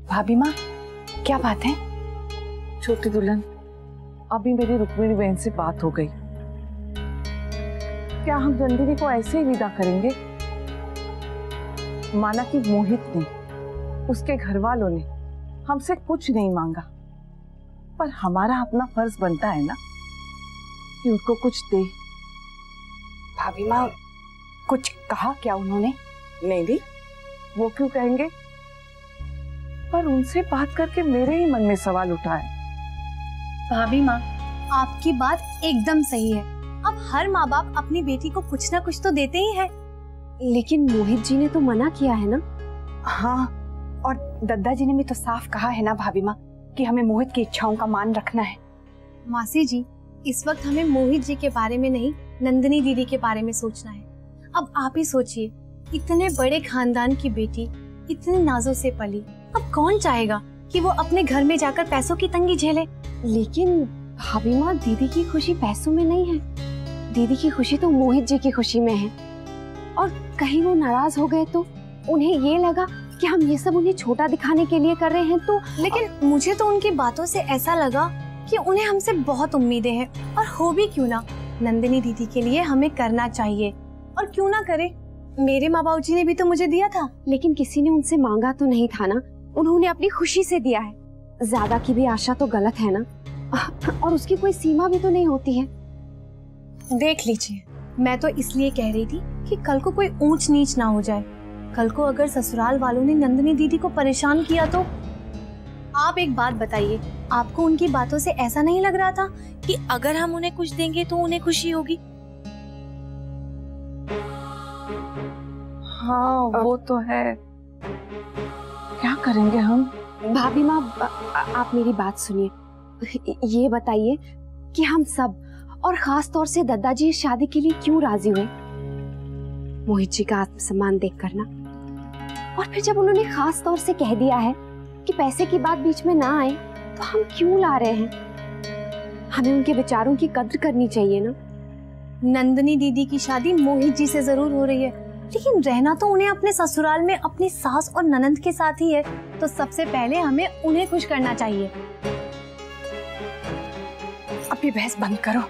भाभी माँ, क्या बात है? छोटी दुल्हन, अभी मेरी रुक्मिणी बहन से बात हो गई। क्या हम नंदिनी को ऐसे ही विदा करेंगे? माना कि मोहित ने, उसके घर वालों ने हमसे कुछ नहीं मांगा, पर हमारा अपना फर्ज बनता है ना कि उनको कुछ दे। भाभी माँ, कुछ कहा क्या उन्होंने? नहीं, वो क्यों कहेंगे, पर उनसे बात करके मेरे ही मन में सवाल उठा है। भाभी माँ, आपकी बात एकदम सही है। अब हर माँ बाप अपनी बेटी को कुछ ना कुछ तो देते ही है। लेकिन मोहित जी ने तो मना किया है ना। हाँ, और दद्दा जी ने भी तो साफ कहा है ना भाभी माँ कि हमें मोहित की इच्छाओं का मान रखना है। मासी जी, इस वक्त हमें मोहित जी के बारे में नहीं, नंदिनी दीदी के बारे में सोचना है। अब आप ही सोचिए, इतने बड़े खानदान की बेटी, इतने नाजों से पली, अब कौन चाहेगा कि वो अपने घर में जाकर पैसों की तंगी झेले? लेकिन भाभी माँ, दीदी की खुशी पैसों में नहीं है। दीदी की खुशी तो मोहित जी की खुशी में है। और कहीं वो नाराज हो गए तो उन्हें ये लगा कि हम ये सब उन्हें छोटा दिखाने के लिए कर रहे हैं तो। लेकिन मुझे तो उनकी बातों से ऐसा लगा कि उन्हें हमसे बहुत उम्मीदें हैं, और हो भी क्यों ना, नंदिनी दीदी के लिए हमें करना चाहिए। और क्यों ना करे, मेरे माँ बाबू जी ने भी तो मुझे दिया था। लेकिन किसी ने उनसे मांगा तो नहीं था ना, उन्होंने अपनी खुशी से दिया है। ज्यादा की भी आशा तो गलत है ना, और उसकी कोई सीमा भी तो नहीं होती है। देख लीजिए, मैं तो इसलिए कह रही थी कि कल को कोई ऊंच नीच ना हो जाए। कल को अगर ससुराल वालों ने नंदिनी दीदी को परेशान किया तो। आप एक बात बताइए, आपको उनकी बातों से ऐसा नहीं लग रहा था कि अगर हम उन्हें कुछ देंगे तो उन्हें खुशी होगी? हाँ, वो तो है। क्या करेंगे हम? भाभी माँ, आप मेरी बात सुनिए। ये बताइए कि हम सब, और खास तौर से दादाजी, इस शादी के लिए क्यों राजी हुए? मोहित जी का आत्मसम्मान देख कर ना। और फिर जब उन्होंने खास तौर से कह दिया है कि पैसे की बात बीच में ना आए, तो हम क्यों ला रहे हैं? हमें उनके विचारों की कद्र करनी चाहिए ना। नंदिनी दीदी की शादी मोहित जी से जरूर हो रही है, लेकिन रहना तो उन्हें अपने ससुराल में अपनी सास और ननंद के साथ ही है। तो सबसे पहले हमें उन्हें खुश करना चाहिए। अब ये बहस बंद करो।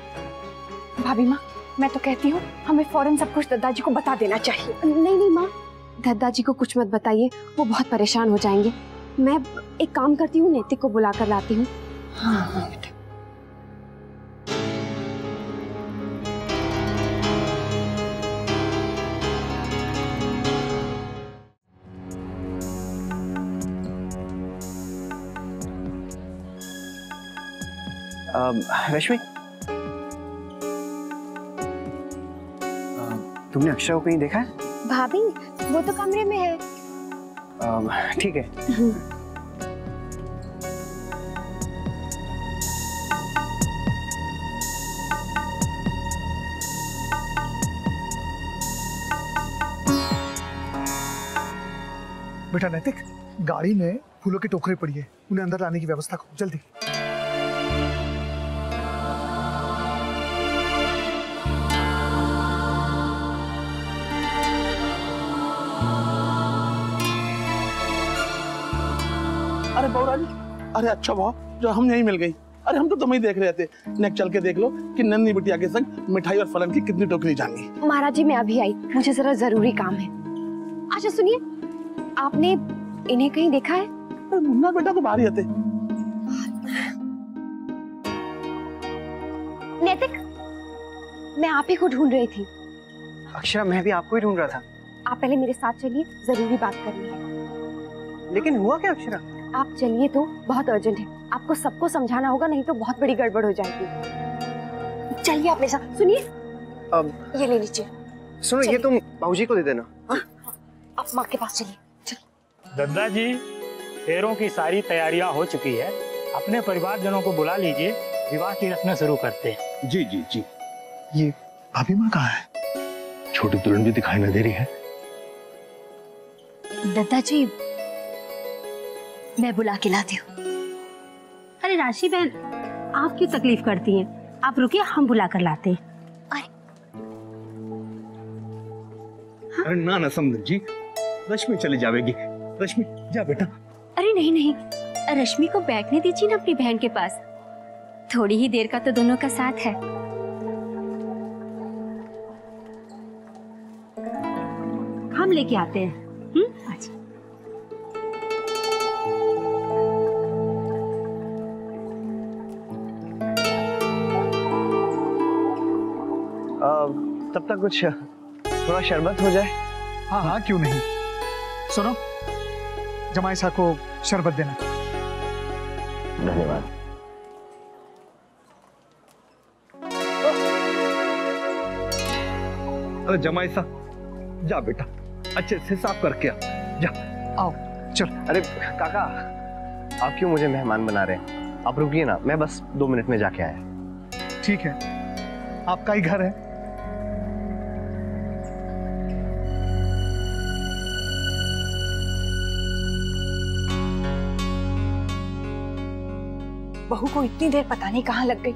भाभी माँ, मैं तो कहती हूँ हमें फौरन सब कुछ दादाजी को बता देना चाहिए। नहीं माँ, दादाजी को कुछ मत बताइए, वो बहुत परेशान हो जाएंगे। मैं एक काम करती हूँ, नैतिक को बुला कर लाती हूँ। हाँ बेटा। रश्मि, तुमने अक्षरा को कहीं देखा है? भाभी, वो तो कमरे में है। ठीक है। बेटा नैतिक, गाड़ी में फूलों की टोकरी पड़ी है, उन्हें अंदर लाने की व्यवस्था करो जल्दी। अरे बहुरानी, अरे अच्छा भाव जो हम यहीं मिल गई। अरे हम तो तुम्हें देख रहे थे। नेक चल के देख लो कि नन्ही बिटिया के संग मिठाई और फलन की कितनी टोकरी जाएंगी। महाराज जी, मैं अभी आई, मुझे जरा जरूरी काम है। अच्छा सुनिए, आपने इन्हें कहीं देखा है? मुन्ना बेटा तो बाहर ही आते। नैतिक, मैं आप ही को ढूंढ रही थी। अक्षरा, मैं भी आपको ही ढूंढ रहा था। आप पहले मेरे साथ चलिए, जरूरी बात करनी है। लेकिन हुआ क्या अक्षरा? आप चलिए तो, बहुत अर्जेंट है। आपको सबको समझाना होगा, नहीं तो बहुत बड़ी गड़बड़ हो जाएगी। चलिए आप मेरे साथ। सुनिए, अब ये ले लीजिए। सुनो, ये तुम बाबूजी को दे देना। आप माँ के पास चलिए। दद्दा जी, फेरों की सारी तैयारियां हो चुकी है, अपने परिवारजनों को बुला लीजिए, विवाह की रस्में शुरू करते हैं। जी जी जी। ये भाभी माँ कहाँ है? छोटी दुल्हन भी दिखाई न दे रही है। दादाजी, मैं बुला के लाती हूँ। अरे राशि बहन, आप क्यों तकलीफ करती हैं? आप रुकिए, हम बुला कर लाते हैं। अरे ना ना समझ जी, रश्मि चली जाएगी। रश्मि जा बेटा। अरे नहीं नहीं, रश्मि को बैठने दीजिए ना अपनी बहन के पास। थोड़ी ही देर का तो दोनों का साथ है। हम लेके आते हैं। अच्छा। तब तक कुछ थोड़ा शरबत हो जाए। हाँ हाँ, क्यों नहीं। सुनो, जमाई साहब को शरबत देना। धन्यवाद। अरे जमाई सा, जा बेटा, अच्छे से साफ करके आ। जा। आओ चल। अरे काका, आप क्यों मुझे मेहमान बना रहे हैं? आप रुकिए ना, मैं बस 2 मिनट में जाके आया। ठीक है, आपका ही घर है। बहू को इतनी देर पता नहीं कहाँ लग गई।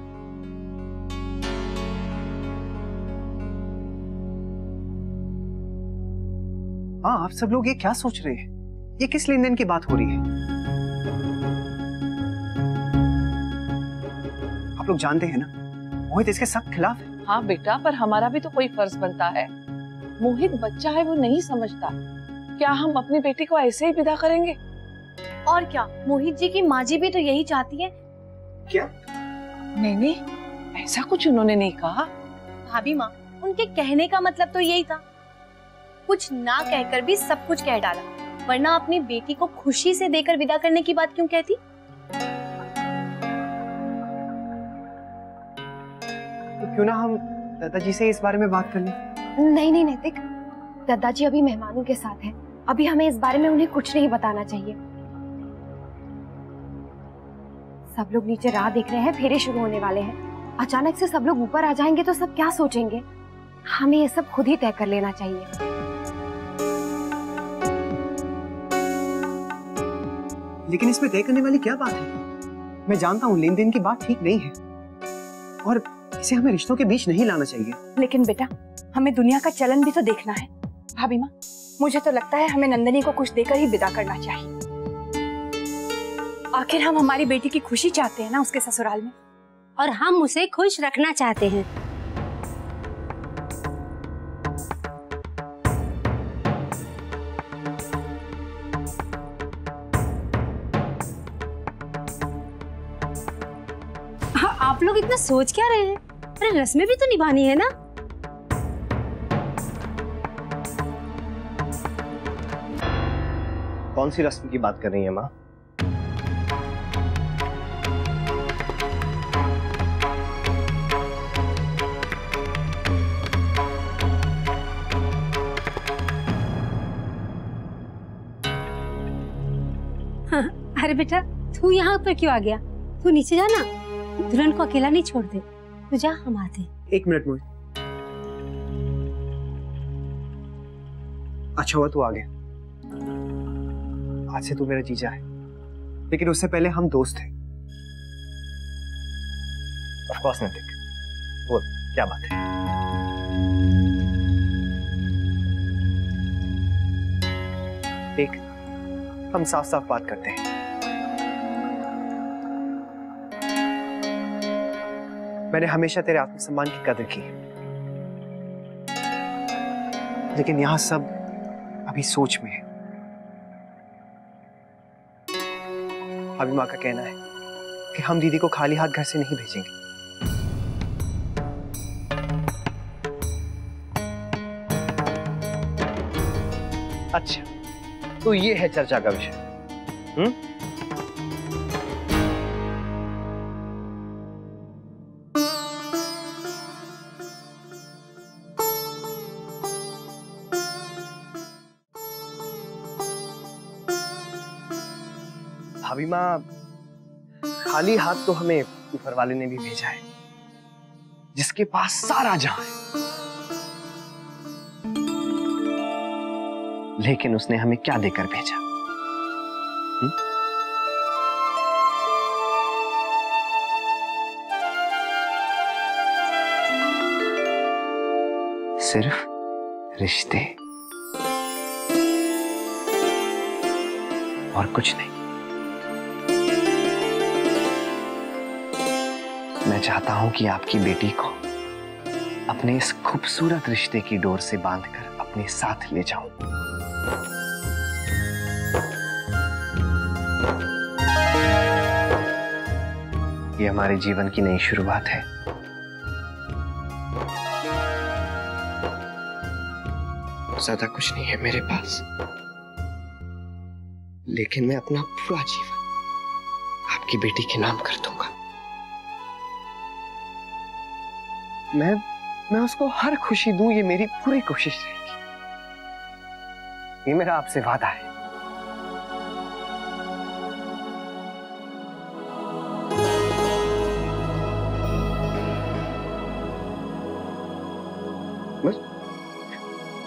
हाँ, आप सब लोग ये क्या सोच रहे हैं? ये किस लेन देन की बात हो रही है? आप लोग जानते हैं ना, मोहित इसके सख्त खिलाफ है। हाँ बेटा, पर हमारा भी तो कोई फर्ज बनता है। मोहित बच्चा है, वो नहीं समझता। क्या हम अपनी बेटी को ऐसे ही विदा करेंगे? और क्या, मोहित जी की माँ जी भी तो यही चाहती है। क्या? नहीं, ऐसा कुछ उन्होंने नहीं कहा। भाभी माँ, उनके कहने का मतलब तो यही था। कुछ ना कहकर भी सब कुछ कह डाला, वरना अपनी बेटी को खुशी से देकर विदा करने की बात क्यों कहती? तो क्यों ना हम दादाजी से इस बारे में बात कर लें? नहीं नहीं नैतिक, दादाजी अभी मेहमानों के साथ हैं। अभी हमें इस बारे में उन्हें कुछ नहीं बताना चाहिए। सब लोग नीचे राह देख रहे हैं, फेरे शुरू होने वाले हैं। अचानक से सब लोग ऊपर आ जाएंगे तो सब क्या सोचेंगे? हमें ये सब खुद ही तय कर लेना चाहिए। लेकिन इसमें तय करने वाली क्या बात है? मैं जानता हूँ लेन देन की बात ठीक नहीं है और इसे हमें रिश्तों के बीच नहीं लाना चाहिए। लेकिन बेटा, हमें दुनिया का चलन भी तो देखना है। भाभी माँ, मुझे तो लगता है हमें नंदिनी को कुछ देकर ही विदा करना चाहिए। आखिर हम हमारी बेटी की खुशी चाहते हैं ना उसके ससुराल में, और हम उसे खुश रखना चाहते हैं। हाँ, आप लोग इतना सोच क्या रहे हैं? अरे रस्में भी तो निभानी है ना। कौन सी रस्म की बात कर रही है माँ? अरे बेटा, तू यहाँ पर क्यों आ गया? तू नीचे जा ना, दुल्हन को अकेला नहीं छोड़ दे। तू जा, हम आते। 1 मिनट मोहित। अच्छा हुआ तू आ गया। आज से तू मेरा जीजा है, लेकिन उससे पहले हम दोस्त थे। ऑफ कोर्स नैतिक, बोल क्या बात है? देख, हम साफ साफ बात करते हैं। मैंने हमेशा तेरे आत्मसम्मान की कदर की, लेकिन यहां सब अभी सोच में है। अभी माँ का कहना है कि हम दीदी को खाली हाथ घर से नहीं भेजेंगे। अच्छा, तो ये है चर्चा का विषय। भाभी माँ, खाली हाथ तो हमें ऊपर वाले ने भी भेजा है, जिसके पास सारा जहां है, लेकिन उसने हमें क्या देकर भेजा? सिर्फ रिश्ते और कुछ नहीं। मैं चाहता हूं कि आपकी बेटी को अपने इस खूबसूरत रिश्ते की डोर से बांधकर अपने साथ ले जाऊं। ये हमारे जीवन की नई शुरुआत है। ज्यादा कुछ नहीं है मेरे पास, लेकिन मैं अपना पूरा जीवन आपकी बेटी के नाम कर दूंगा। मैं उसको हर खुशी दूं, ये मेरी पूरी कोशिश रहेगी। ये मेरा आपसे वादा है।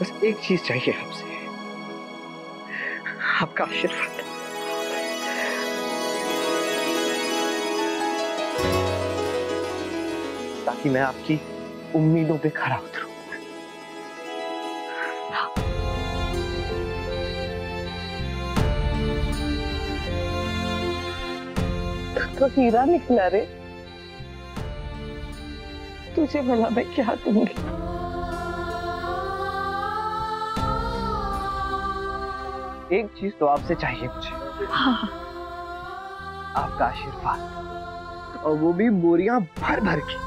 बस एक चीज चाहिए आपसे, आपका आशीर्वाद। ताकि मैं आपकी उम्मीदों पे खरा उतरूं। तो हीरा निकला रे, तुझे भला मैं क्या दूंगी? एक चीज तो आपसे चाहिए मुझे। हाँ। आपका आशीर्वाद, और वो भी बोरियां भर भर की।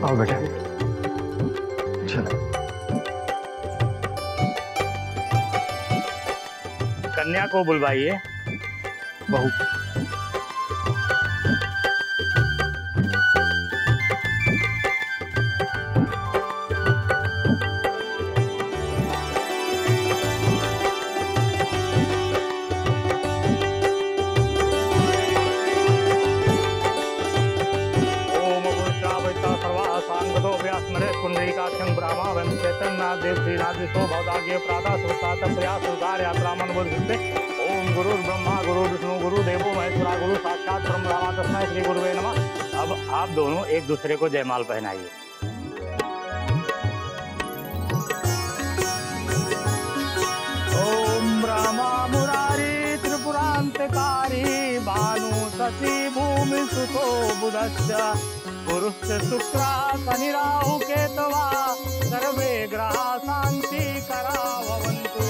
आओ बेटा, चलो। कन्या को बुलवाइए। बहू। ओम गुरुर् ब्रह्मा गुरुर् विष्णु गुरुदेवो महेश्वरा गुरु साक्षात ब्रह्म तस्मै श्री गुरुवे नमः। अब आप दोनों एक दूसरे को जयमाल पहनाइए। ओम ब्रह्मा मुरारी त्रिपुरांतकारी भानु शशि भूमि सुतो बुधश्च गुरुश्च शुक्रा शनि राहु केतवा सर्वे ग्रहा शांति करा भवन्तु।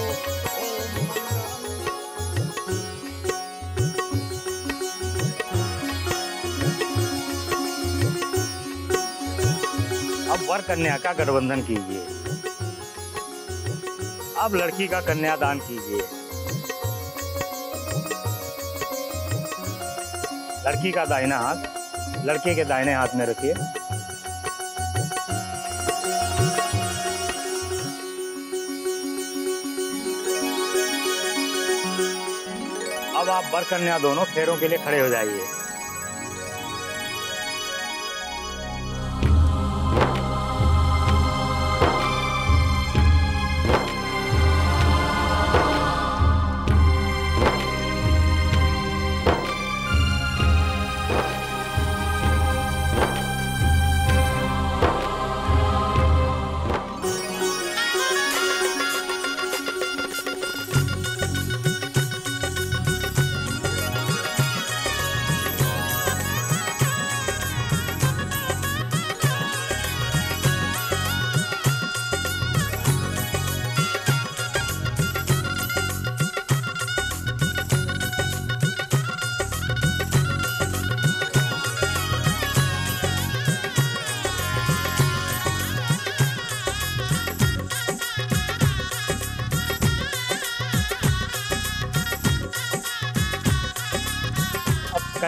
अब वर कन्या का गठबंधन कीजिए। अब लड़की का कन्यादान कीजिए। लड़की का दाहिना हाथ लड़के के दाहिने हाथ में रखिए। अब आप वर कन्या दोनों फेरों के लिए खड़े हो जाइए।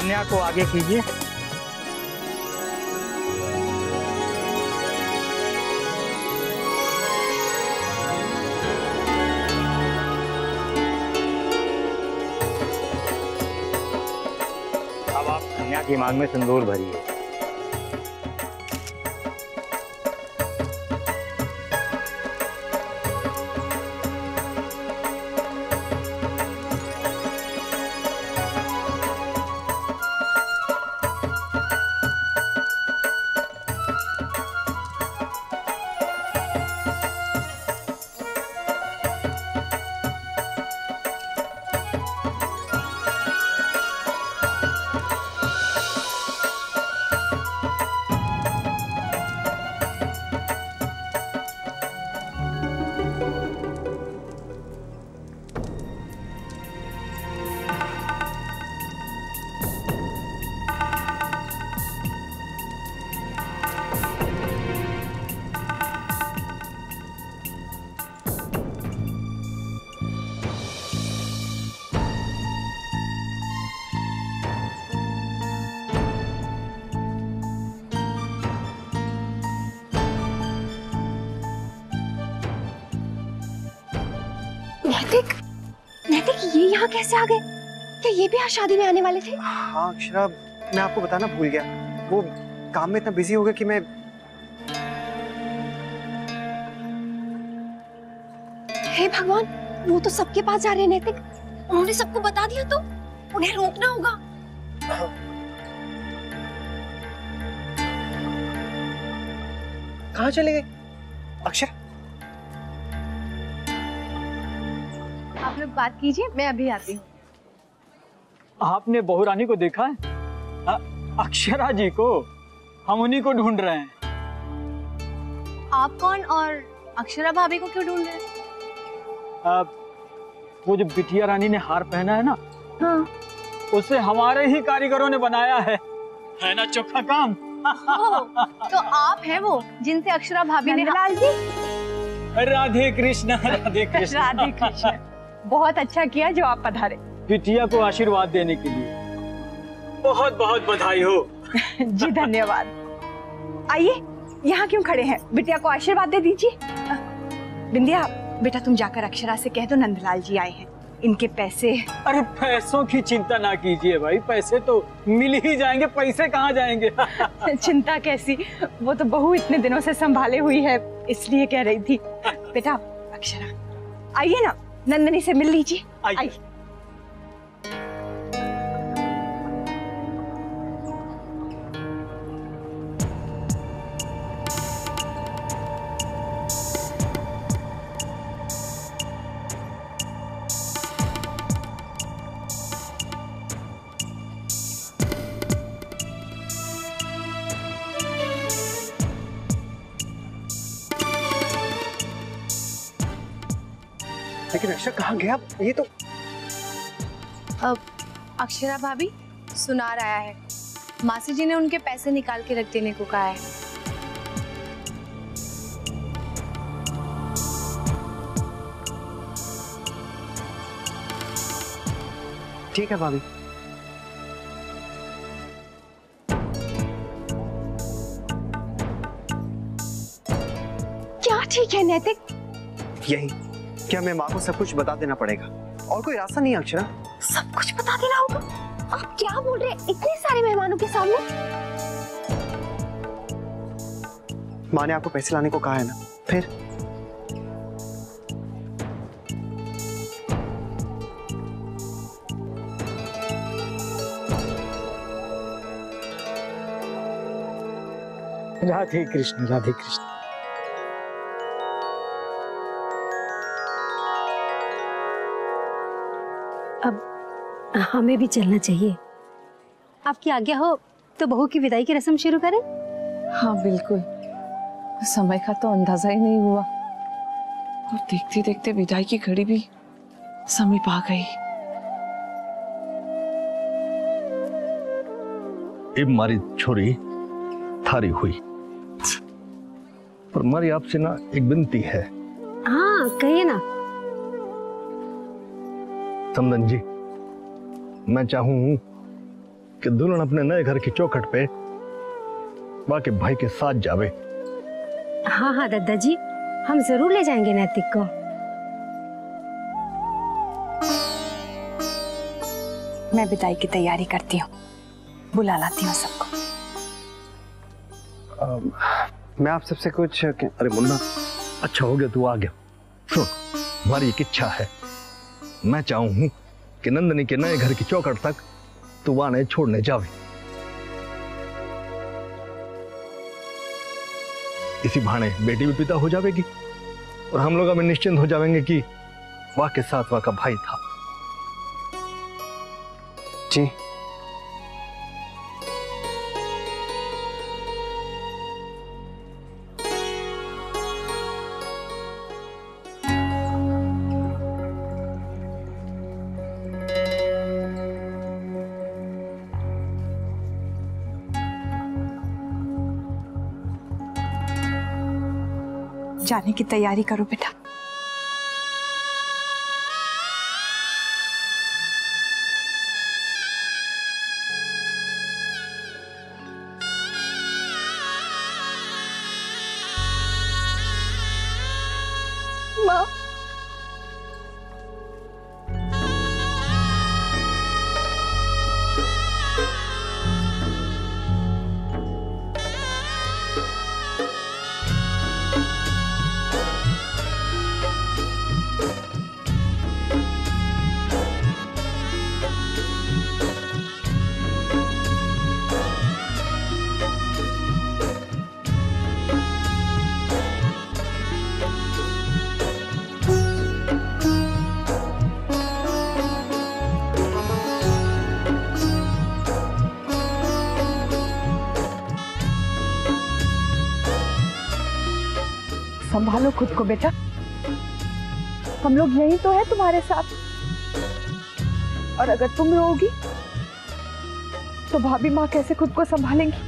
कन्या को आगे कीजिए। अब आप कन्या की मांग में सिंदूर भरिए। नैतिक, नैतिक ये यहाँ कैसे आ गए? क्या ये भी यहाँ शादी में आने वाले थे? हाँ अक्षरा, मैं आपको बताना भूल गया। वो काम में इतना बिजी हो गया कि मैं। हे भगवान, वो तो सबके पास जा रहे हैं नैतिक। उन्होंने सबको बता दिया तो उन्हें रोकना होगा। कहाँ चले गए अक्षरा? आप लोग बात कीजिए, मैं अभी आती हूँ। आपने बहू रानी को देखा है? अक्षरा जी को। हम उन्हीं को ढूंढ रहे हैं। आप कौन और अक्षरा भाभी को क्यों ढूंढ रहे हैं? वो जो बिटिया रानी ने हार पहना है ना, हाँ। उसे हमारे ही कारीगरों ने बनाया है ना चोखा काम। तो आप हैं वो जिनसे अक्षरा भाभी ने। नंदलाल जी, राधे कृष्ण, राधे कृष्ण। राधे कृष्ण। बहुत अच्छा किया जो आप पधारे। बिटिया को आशीर्वाद देने के लिए बहुत बहुत बधाई हो। जी धन्यवाद। आइए, यहाँ क्यों खड़े हैं? बिटिया को आशीर्वाद दे दीजिए। बिंदिया, बेटा तुम जाकर अक्षरा से कह दो नंदलाल जी आए हैं, इनके पैसे। अरे पैसों की चिंता ना कीजिए भाई, पैसे तो मिल ही जाएंगे, पैसे कहाँ जाएंगे। चिंता कैसी, वो तो बहू इतने दिनों से संभाले हुई है, इसलिए कह रही थी। बेटा अक्षरा, आइए ना, नंदिनी से मिल लीजिए। आइए। लेकिन अक्षरा कहाँ गया? ये तो अब अक्षरा भाभी सुनार आया है, मासी जी ने उनके पैसे निकाल के रख देने को कहा है। ठीक है भाभी। क्या ठीक है नैतिक? यही क्या मैं माँ को सब कुछ बता देना पड़ेगा, और कोई रास्ता नहीं है अक्षरा। सब कुछ बता देना होगा? आप क्या बोल रहे हैं इतने सारे मेहमानों के सामने? माँ ने आपको पैसे लाने को कहा है ना, फिर राधे कृष्ण, राधे कृष्ण। अब हमें भी चलना चाहिए। आपकी आज्ञा हो तो बहू की विदाई की रस्म शुरू करें? हाँ बिल्कुल, समय का तो अंदाजा ही नहीं हुआ और देखते देखते विदाई की घड़ी भी समीप आ गई। अब मारी छोरी थारी हुई, पर मारी आपसे ना एक विनती है। हाँ कहिए ना। चंदन जी, मैं चाहूं कि दुल्हन अपने नए घर की चौखट पे बाकी भाई के साथ जावे। हाँ हाँ दादाजी, हम जरूर ले जाएंगे नैतिक को। मैं विदाई की तैयारी करती हूँ, बुला लाती हूँ सबको। मैं आप सबसे कुछ अरे मुन्ना, अच्छा हो गया तू आ गया। सुन, हमारी एक इच्छा है, मैं चाहूं कि नंदनी के नए घर की चौखट तक तू वहां छोड़ने जावे। इसी बहाने बेटी भी पिता हो जाएगी और हम लोग अब निश्चिंत हो जाएंगे कि वाह के साथ वाह का भाई था। जी जाने की तैयारी करो बेटा। माँ, संभालो खुद को बेटा, हम लोग यही तो है तुम्हारे साथ। और अगर तुम रोगी तो भाभी माँ कैसे खुद को संभालेंगी?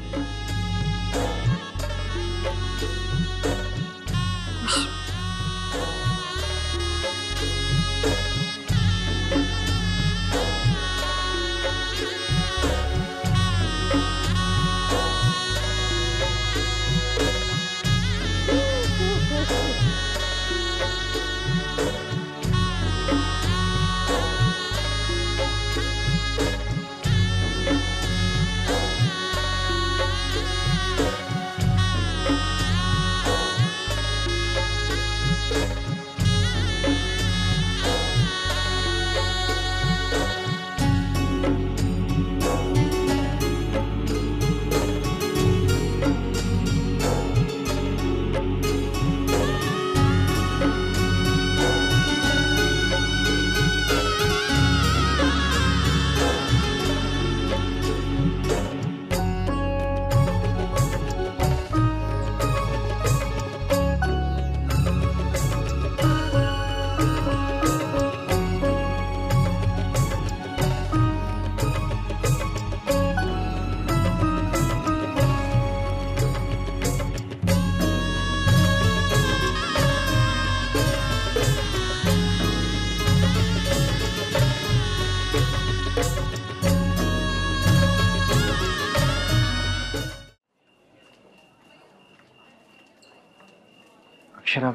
अक्षरा,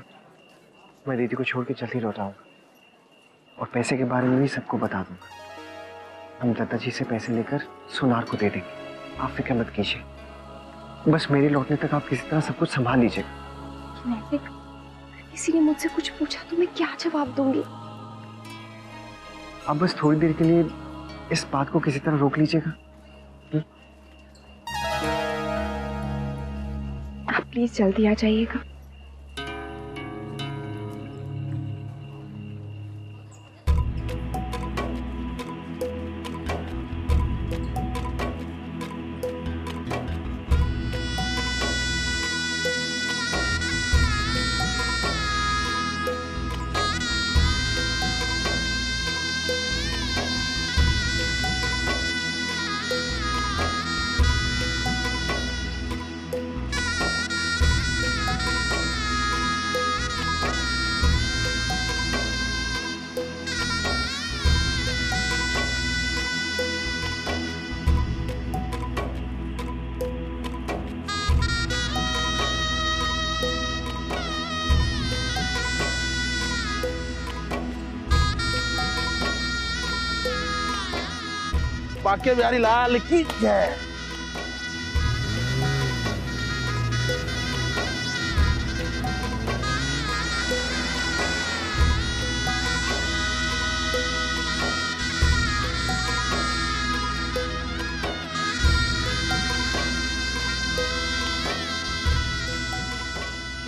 मैं दीदी को छोड़ के जल्दी लौट आऊंगा और पैसे के बारे में भी सबको बता दूंगा। हम दादाजी से पैसे लेकर सुनार को दे देंगे, आप फिक्र मत कीजिए। बस मेरे लौटने तक आप किसी तरह सब कुछ संभाल लीजिएगा। नैतिक, किसी ने मुझसे कुछ पूछा तो मैं क्या जवाब दूंगी? आप बस थोड़ी देर के लिए इस बात को किसी तरह रोक लीजिएगा। आप प्लीज जल्दी आ जाइएगा। बाके बिहारी लाल की जय।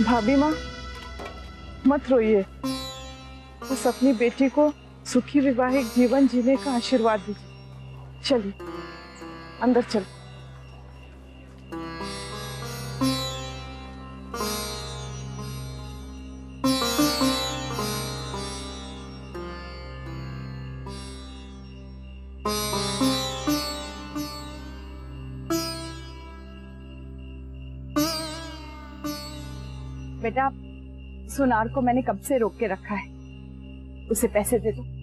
भाभी माँ मत रोइए, बस अपनी बेटी को सुखी वैवाहिक जीवन जीने का आशीर्वाद दीजिए। चलिए अंदर चल। बेटा सुनार को मैंने कब से रोक के रखा है, उसे पैसे दे दो।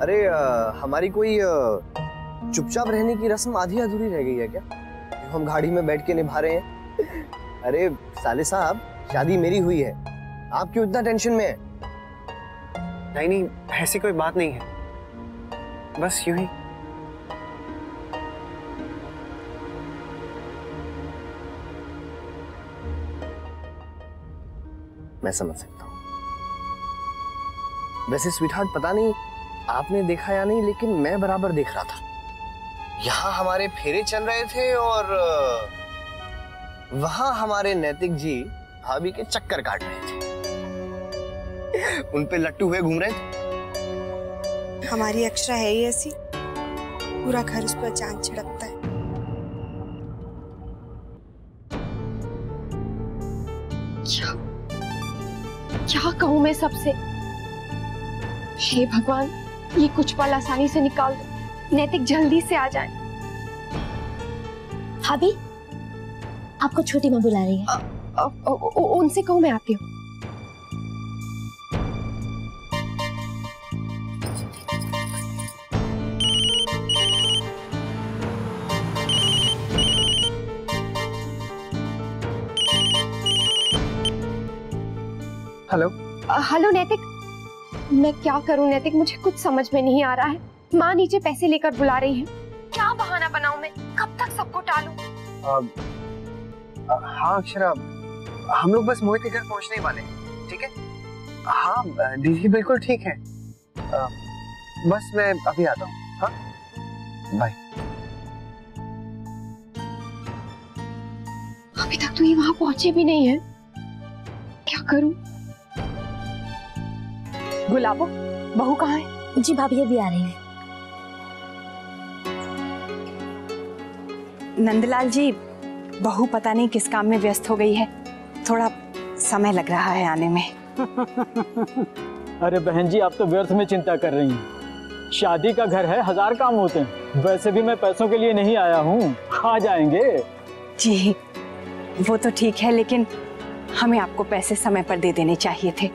अरे हमारी कोई चुपचाप रहने की रस्म आधी अधूरी रह गई है क्या, जो हम गाड़ी में बैठ के निभा रहे हैं? अरे साले साहब, शादी मेरी हुई है, आप क्यों इतना टेंशन में है? नहीं नहीं, ऐसी कोई बात नहीं है, बस यूं ही। मैं समझ सकता हूँ। वैसे स्वीटहार्ट, पता नहीं आपने देखा या नहीं, लेकिन मैं बराबर देख रहा था। यहाँ हमारे फेरे चल रहे थे और वहां हमारे नैतिक जी भाभी के चक्कर काट रहे थे। उन पे लट्टू हुए घूम रहे थे। हमारी अक्षरा है ही ऐसी, पूरा घर उस पर जान छिड़कता है। क्या कहूं मैं सबसे? हे भगवान, ये कुछ पल आसानी से निकाल दो, नैतिक जल्दी से आ जाए। भाभी, आपको छोटी माँ बुला रही है। उनसे कहूं मैं आती हूँ। हेलो। हेलो नैतिक, मैं क्या करूं नैतिक, मुझे कुछ समझ में नहीं आ रहा है। माँ नीचे पैसे लेकर बुला रही है, क्या बहाना बनाऊं मैं, कब तक सबको टालूं? हाँ अक्षरा, हम लोग बस मोहित के घर पहुंचने ही वाले हैं, ठीक है? हाँ दीदी बिल्कुल ठीक है, बस मैं अभी आता हूँ। हाँ बाय। अभी तक तो ये वहां पहुंचे भी नहीं है, क्या करूं? गुलाबो, बहू कहाँ है? जी भाभी अभी आ रही है। नंदलाल जी, बहू पता नहीं किस काम में व्यस्त हो गई है, थोड़ा समय लग रहा है आने में। अरे बहन जी, आप तो व्यर्थ में चिंता कर रही हैं। शादी का घर है, 1000 काम होते हैं। वैसे भी मैं पैसों के लिए नहीं आया हूँ, आ जाएंगे। जी वो तो ठीक है, लेकिन हमें आपको पैसे समय पर दे देने चाहिए थे।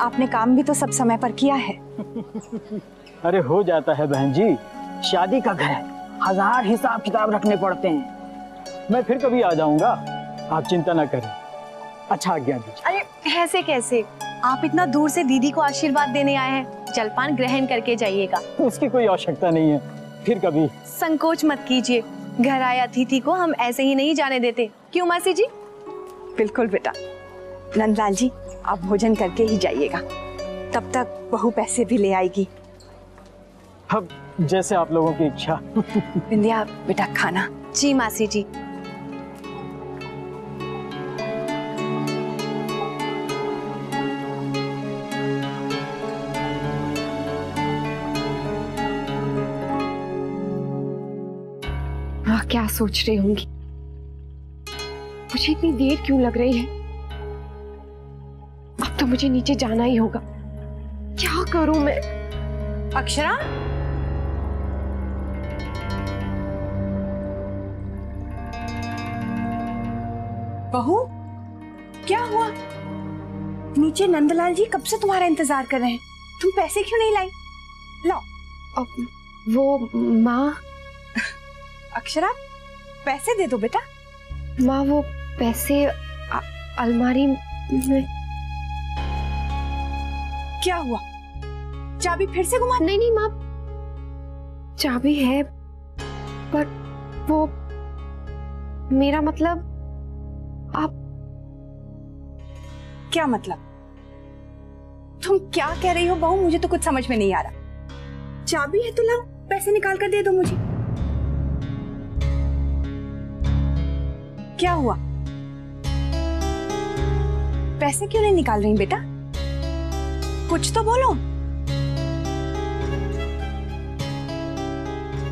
आपने काम भी तो सब समय पर किया है। अरे हो जाता है बहन जी, शादी का घर है, 1000 हिसाब किताब रखने पड़ते हैं। मैं फिर कभी आ जाऊंगा, आप चिंता ना करें। अच्छा आज्ञा दीजिए। अरे ऐसे कैसे, आप इतना दूर से दीदी को आशीर्वाद देने आए हैं, जलपान ग्रहण करके जाइएगा। उसकी कोई आवश्यकता नहीं है, फिर कभी। संकोच मत कीजिए, घर आए अतिथि को हम ऐसे ही नहीं जाने देते, क्यों मासी जी? बिल्कुल बेटा। नंदलाल जी, आप भोजन करके ही जाइएगा, तब तक बहू पैसे भी ले आएगी। अब जैसे आप लोगों की इच्छा। बिंदिया बेटा खाना। जी मासी जी। हाँ, क्या सोच रही होंगी, मुझे इतनी देर क्यों लग रही है? अब तो मुझे नीचे जाना ही होगा, क्या करूं मैं? अक्षरा, बहू, क्या हुआ? नीचे नंदलाल जी कब से तुम्हारा इंतजार कर रहे हैं। तुम पैसे क्यों नहीं लाई? लाओ। वो माँ। अक्षरा, पैसे दे दो बेटा। माँ वो पैसे अलमारी में। क्या हुआ? चाबी फिर से घुमा? नहीं नहीं माँ, चाबी है पर वो, मेरा मतलब आप। क्या मतलब? तुम क्या कह रही हो बहू? मुझे तो कुछ समझ में नहीं आ रहा। चाबी है तो लाओ, पैसे निकाल कर दे दो मुझे। क्या हुआ? पैसे क्यों नहीं निकाल रही बेटा? कुछ तो बोलो।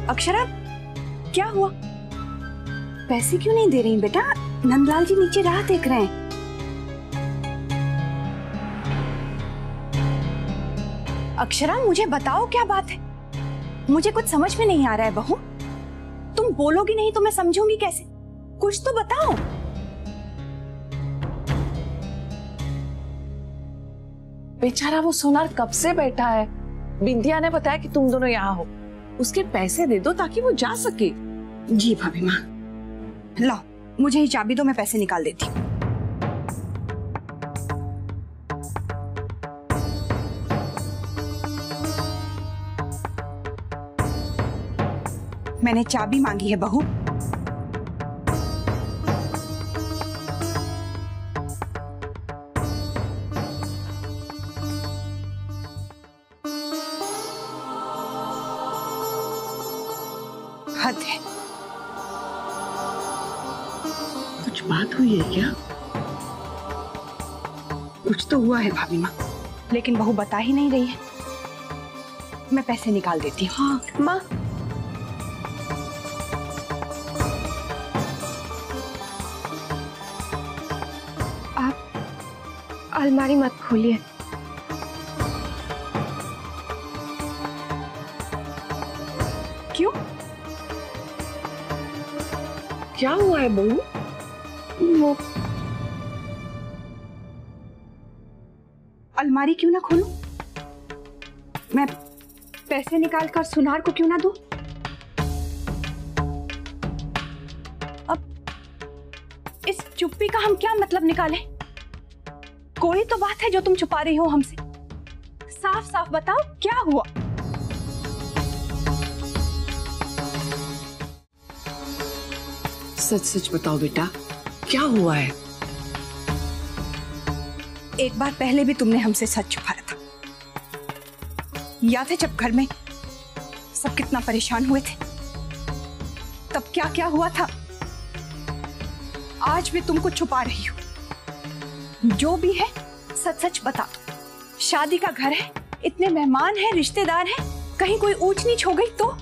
अक्षरा, क्या हुआ? पैसे क्यों नहीं दे रही बेटा? नंदलाल जी नीचे राह देख रहे हैं। अक्षरा, मुझे बताओ क्या बात है? मुझे कुछ समझ में नहीं आ रहा है बहू। तुम बोलोगी नहीं तो मैं समझूंगी कैसे? कुछ तो बताओ। बेचारा वो सोनार कब से बैठा है। बिंदिया ने बताया कि तुम दोनों यहाँ हो। उसके पैसे दे दो ताकि वो जा सके। जी भाभी माँ, लाओ मुझे ही चाबी दो, मैं पैसे निकाल देती हूँ। मैंने चाबी मांगी है बहू। हद है। कुछ बात हुई है क्या? कुछ तो हुआ है भाभी माँ, लेकिन बहू बता ही नहीं रही है। मैं पैसे निकाल देती हूँ। हाँ माँ। आप अलमारी मत खोलिए। क्यों? क्या हुआ है बहू? वो अलमारी क्यों ना खोलूं? मैं पैसे निकाल कर सुनार को क्यों ना दूं? अब इस चुप्पी का हम क्या मतलब निकालें? कोई तो बात है जो तुम छुपा रही हो हमसे। साफ साफ बताओ क्या हुआ? सच सच बताओ बेटा, क्या हुआ है? एक बार पहले भी तुमने हमसे सच छुपाया था। याद है जब घर में सब कितना परेशान हुए थे? तब क्या क्या हुआ था? आज भी तुम कुछ छुपा रही हो। जो भी है सच सच बता दो। शादी का घर है, इतने मेहमान हैं, रिश्तेदार हैं, कहीं कोई ऊंच नीच हो गई तो?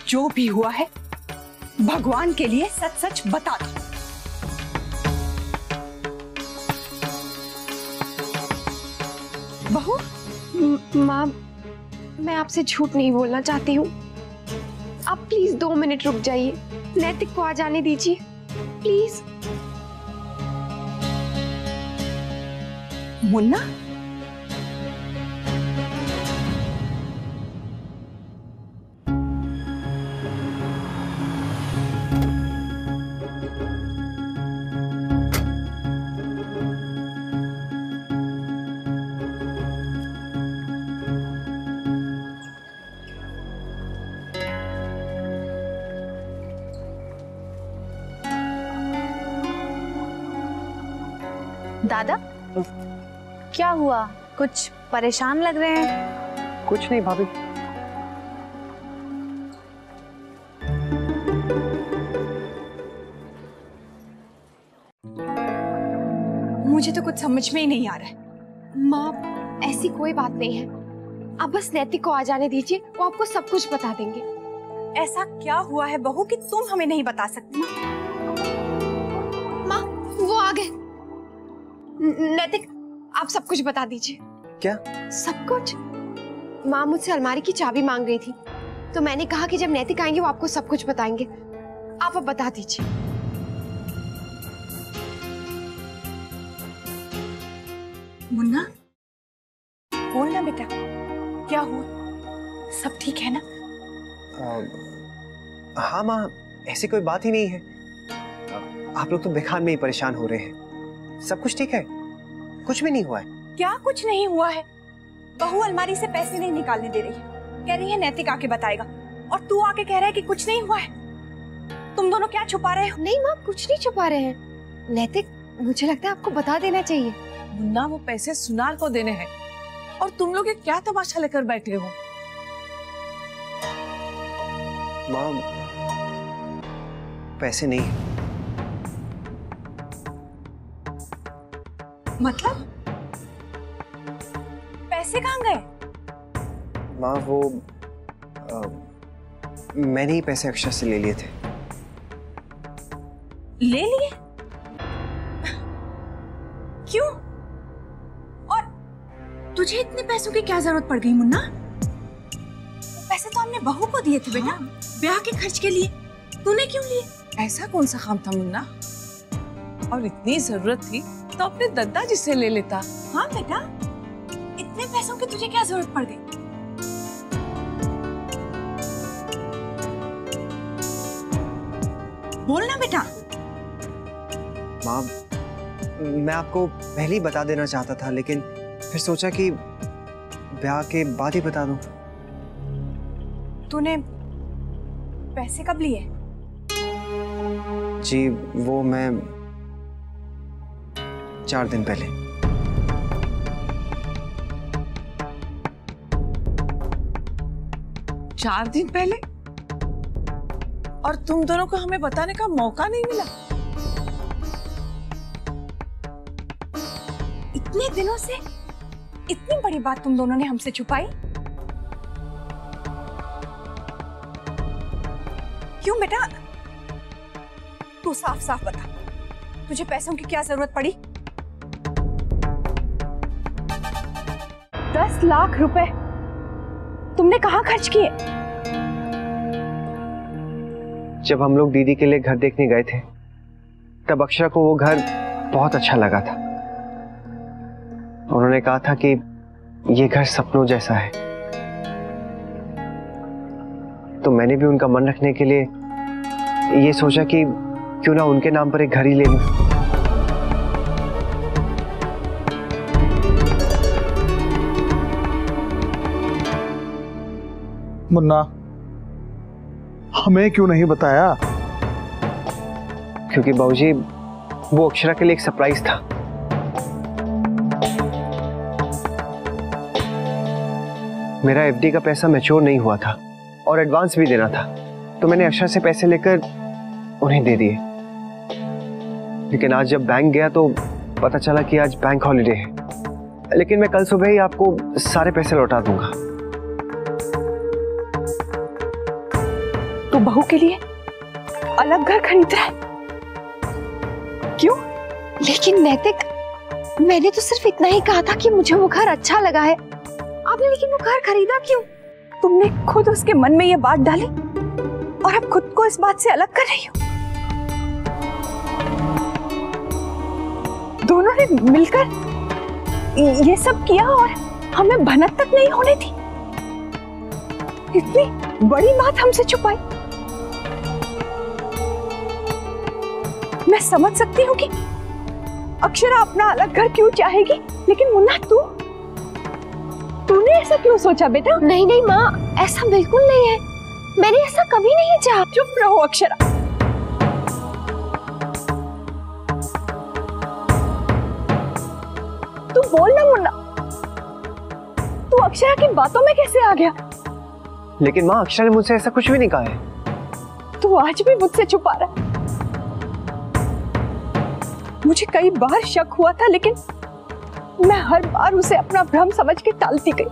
जो भी हुआ है भगवान के लिए सच सच बता दो। बहू। माँ, मैं आपसे झूठ नहीं बोलना चाहती हूँ। आप प्लीज 2 मिनट रुक जाइए। नैतिक को आ जाने दीजिए प्लीज। मुन्ना, दादा, क्या हुआ? कुछ परेशान लग रहे हैं। कुछ नहीं भाभी। मुझे तो कुछ समझ में ही नहीं आ रहा है। माँ, ऐसी कोई बात नहीं है। आप बस नैतिक को आ जाने दीजिए, वो आपको सब कुछ बता देंगे। ऐसा क्या हुआ है बहू कि तुम हमें नहीं बता सकती? माँ, वो आ गए। नैतिक, आप सब कुछ बता दीजिए। क्या? सब कुछ। माँ मुझसे अलमारी की चाबी मांग रही थी, तो मैंने कहा कि जब नैतिक आएंगे वो आपको सब कुछ बताएंगे। आप अब बता दीजिए। मुन्ना, बोल ना बेटा, क्या हुआ? सब ठीक है ना? हाँ माँ, ऐसी कोई बात ही नहीं है। आप लोग तो बेकार में ही परेशान हो रहे हैं। सब कुछ ठीक है, कुछ भी नहीं हुआ है। क्या कुछ नहीं हुआ है? बहू अलमारी से पैसे नहीं निकालने दे रही है, कह रही है नैतिक आके बताएगा, और तू आके कह रहा है कि कुछ नहीं हुआ है। तुम दोनों क्या छुपा रहे हो? नहीं माँ, कुछ नहीं छुपा रहे हैं। नैतिक, मुझे लगता है आपको बता देना चाहिए। मुन्ना, वो पैसे सुनार को देने हैं और तुम लोग ये क्या तमाशा लेकर बैठे हो? माँ, पैसे नहीं। मतलब पैसे कहाँ गए? माँ, वो मैंने ही पैसे अक्षरा से ले लिए थे। ले लिए? क्यों? और तुझे इतने पैसों की क्या जरूरत पड़ गई मुन्ना? पैसे तो हमने बहू को दिए थे बेटा, ब्याह के खर्च के लिए। तूने क्यों लिए? ऐसा कौन सा काम था मुन्ना? और इतनी जरूरत थी तो अपने दद्दा जी से ले लेता। हाँ बेटा, इतने पैसों की तुझे क्या जरूरत पड़ गई? बोलना बेटा। माँ, मैं आपको पहले ही बता देना चाहता था, लेकिन फिर सोचा कि ब्याह के बाद ही बता दूं। तूने पैसे कब लिए? जी, वो मैं 4 दिन पहले। चार दिन पहले? और तुम दोनों को हमें बताने का मौका नहीं मिला? इतने दिनों से इतनी बड़ी बात तुम दोनों ने हमसे छुपाई? क्यों बेटा? तू साफ साफ बता, तुझे पैसों की क्या जरूरत पड़ी? 10 लाख रुपए तुमने कहाँ खर्च किए? जब हम लोग दीदी के लिए घर देखने गए थे, तब अक्षरा को वो घर बहुत अच्छा लगा था। उन्होंने कहा था कि ये घर सपनों जैसा है। तो मैंने भी उनका मन रखने के लिए ये सोचा कि क्यों ना उनके नाम पर एक घर ही ले लूं। मुन्ना, हमें क्यों नहीं बताया? क्योंकि बाबूजी, वो अक्षरा के लिए एक सरप्राइज था। मेरा एफडी का पैसा मैच्योर नहीं हुआ था और एडवांस भी देना था, तो मैंने अक्षरा से पैसे लेकर उन्हें दे दिए। लेकिन आज जब बैंक गया तो पता चला कि आज बैंक हॉलिडे है। लेकिन मैं कल सुबह ही आपको सारे पैसे लौटा दूंगा। तू बहू के लिए अलग घर खरीद रहा है? क्यों? लेकिन नैतिक, मैंने तो सिर्फ इतना ही कहा था कि मुझे वो घर अच्छा लगा है। आपने लेकिन वो घर खरीदा क्यों? तुमने खुद उसके मन में ये बात डाली और अब खुद को इस बात से अलग कर रही हो। दोनों ने मिलकर ये सब किया और हमें भनक तक नहीं होने दी। इतनी बड़ी बात हमसे छुपाई। मैं समझ सकती हूँ कि अक्षरा अपना अलग घर क्यों चाहेगी, लेकिन मुन्ना, तूने ऐसा क्यों सोचा बेटा? नहीं नहीं माँ, ऐसा बिल्कुल नहीं है। मैंने ऐसा कभी नहीं चाहा। चुप रहो अक्षरा। तू बोल ना मुन्ना, तू अक्षरा की बातों में कैसे आ गया? लेकिन माँ, अक्षरा ने मुझसे ऐसा कुछ भी नहीं कहा है। तू आज भी मुझसे छुपा रहा है। मुझे कई बार शक हुआ था, लेकिन मैं हर बार उसे अपना भ्रम समझ के टालती गई।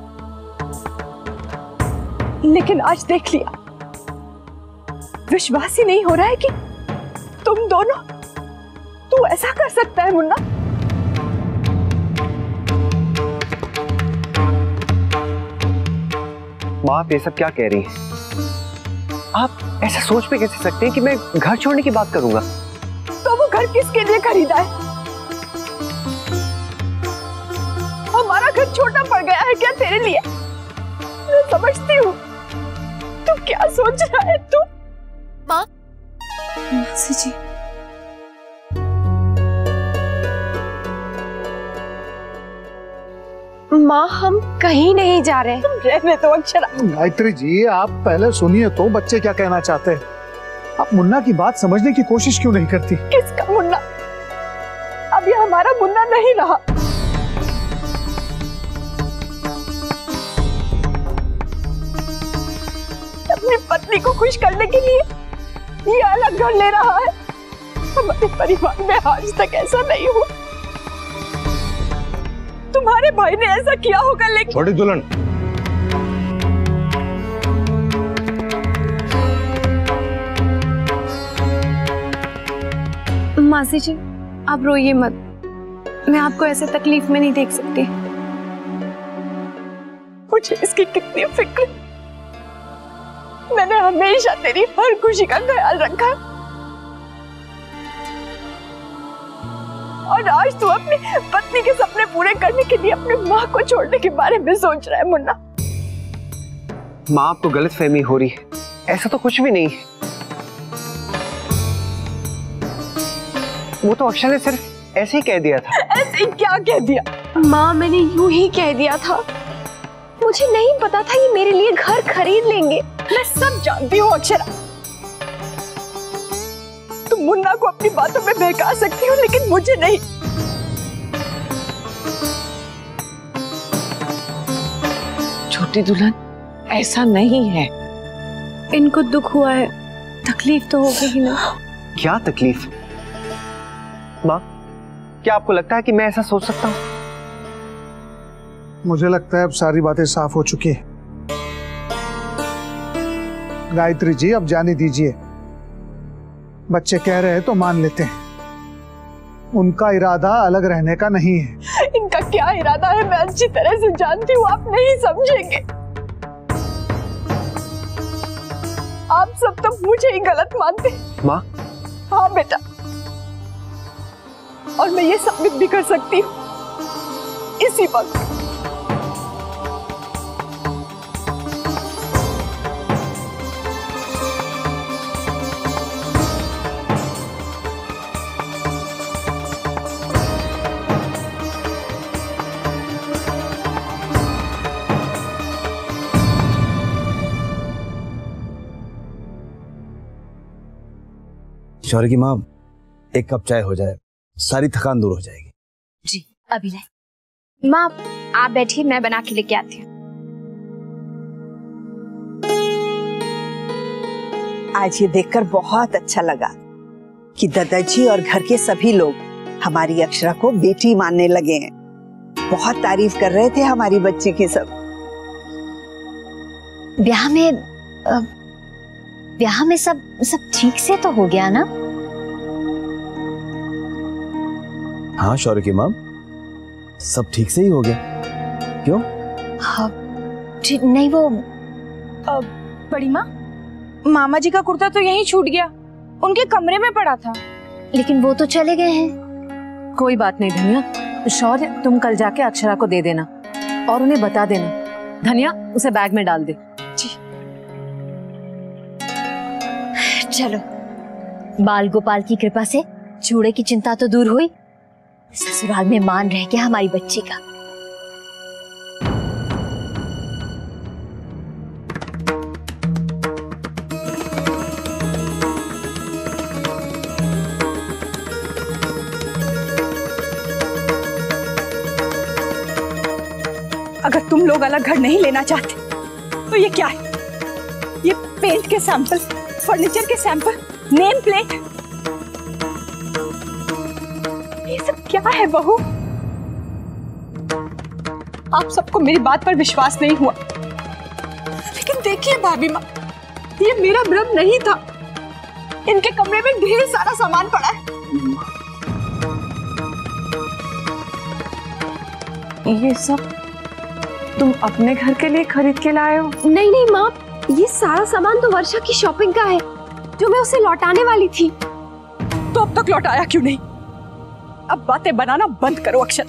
लेकिन आज देख लिया, विश्वास ही नहीं हो रहा है कि तुम दोनों, तू ऐसा कर सकता है मुन्ना। माँ, आप ये सब क्या कह रही हैं? आप ऐसा सोच पे कैसे सकते हैं कि मैं घर छोड़ने की बात करूंगा? तो वो घर किसके लिए खरीदा है? छोटा पड़ गया है क्या तेरे लिए? मैं समझती हूँ तू क्या सोच रहा है तू। माँ मासी जी, माँ हम कहीं नहीं जा रहे। तुम रहने दो अक्षरा। गायत्री जी आप पहले सुनिए तो बच्चे क्या कहना चाहते हैं। आप मुन्ना की बात समझने की कोशिश क्यों नहीं करती? किसका मुन्ना? अब ये हमारा मुन्ना नहीं रहा। अपनी पत्नी को खुश करने के लिए ये अलग घर ले रहा है। हमारे परिवार में आज तक ऐसा नहीं हुआ। तुम्हारे भाई ने ऐसा किया होगा लेकिन। छोटी दुल्हन, मासी जी आप रोइए मत, मैं आपको ऐसे तकलीफ में नहीं देख सकती। मुझे इसकी कितनी फिक्र। मैंने हमेशा तेरी हर खुशी का ख्याल रखा और आज तू अपनी पत्नी के सपने पूरे करने के लिए अपनी माँ को छोड़ने के बारे में सोच रहा है। मुन्ना, माँ आपको गलतफहमी हो रही है, ऐसा तो कुछ भी नहीं है। वो तो अक्षय ने सिर्फ ऐसे ही कह दिया था। ऐसे ही क्या कह दिया? माँ मैंने यूं ही कह दिया था, मुझे नहीं पता था ये मेरे लिए घर खरीद लेंगे। मैं सब जानती हूँ अक्षरा। तुम मुन्ना को अपनी बातों में बहका सकती हो लेकिन मुझे नहीं। छोटी दुल्हन ऐसा नहीं है। इनको दुख हुआ है, तकलीफ तो हो गई ना। क्या तकलीफ? माँ क्या आपको लगता है कि मैं ऐसा सोच सकता हूँ? मुझे लगता है अब सारी बातें साफ हो चुकी है। गायत्री जी अब जाने दीजिए, बच्चे कह रहे हैं तो मान लेते हैं। उनका इरादा अलग रहने का नहीं है। इनका क्या इरादा है मैं अच्छी तरह से जानती हूँ, आप नहीं समझेंगे। आप सब तो मुझे ही गलत मानते। माँ? हाँ बेटा, और मैं ये साबित भी कर सकती हूँ इसी वक्त। शौर्य की माँ, एक कप चाय हो जाए, सारी थकान दूर हो जाएगी। जी अभी नहीं। माँ आप बैठिए, मैं बना के लेके आती हूँ। आज ये देखकर बहुत अच्छा लगा कि दादाजी और घर के सभी लोग हमारी अक्षरा को बेटी मानने लगे हैं। बहुत तारीफ कर रहे थे हमारी बच्ची की सब। ब्याह में सब ठीक से तो हो गया ना? हाँ शौर्य की माँ, सब ठीक से ही हो गया। क्यों? हाँ नहीं, वो बड़ी माँ, मामा जी का कुर्ता तो यहीं छूट गया, उनके कमरे में पड़ा था। लेकिन वो तो चले गए हैं। कोई बात नहीं धनिया, शौर्य तुम कल जाके अक्षरा को दे देना और उन्हें बता देना। धनिया उसे बैग में डाल दे। चलो, बाल गोपाल की कृपा से चूड़े की चिंता तो दूर हुई। ससुराल में मान रह गया हमारी बच्ची का। अगर तुम लोग अलग घर नहीं लेना चाहते तो ये क्या है? ये पेंट के सैंपल, फर्नीचर के सैंपल, नेम प्लेट, ये सब क्या है बहू? आप सबको मेरी बात पर विश्वास नहीं हुआ, लेकिन देखिए भाभी माँ, ये मेरा भ्रम नहीं था। इनके कमरे में ढेर सारा सामान पड़ा है। ये सब तुम अपने घर के लिए खरीद के लाए हो? नहीं नहीं माँ, ये सारा सामान तो वर्षा की शॉपिंग का है जो मैं उसे लौटाने वाली थी। तो अब तक लौटाया क्यों नहीं? अब बातें बनाना बंद करो अक्षर।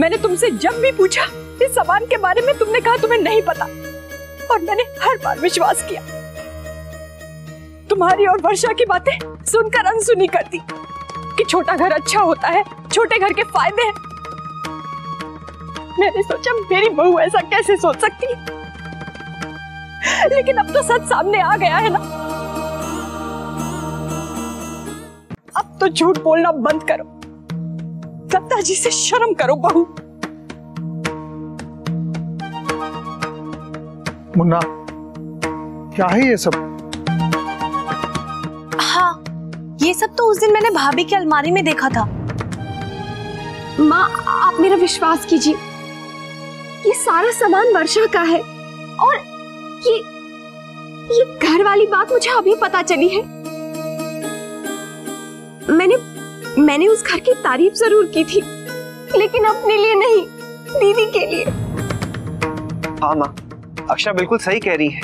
मैंने तुमसे जब भी पूछा इस सामान के बारे में, तुमने कहा तुम्हें नहीं पता, और मैंने हर बार विश्वास किया। तुम्हारी और वर्षा की बातें सुनकर अनसुनी करती कि छोटा घर अच्छा होता है, छोटे घर के फायदे हैं। मैंने सोचा मेरी बहू ऐसा कैसे सोच सकती है, लेकिन अब तो सच सामने आ गया है ना। अब तो झूठ बोलना बंद करो, दत्ता जी से शर्म करो बहू। मुन्ना, क्या है ये सब? हाँ, ये सब तो उस दिन मैंने भाभी की अलमारी में देखा था। माँ, आप मेरा विश्वास कीजिए, ये सारा सामान वर्षा का है, और ये घर वाली बात मुझे अभी पता चली है। मैंने उस घर की तारीफ जरूर की थी, लेकिन अपने लिए नहीं, दीदी के लिए। हाँ माँ, अक्षरा बिल्कुल सही कह रही है।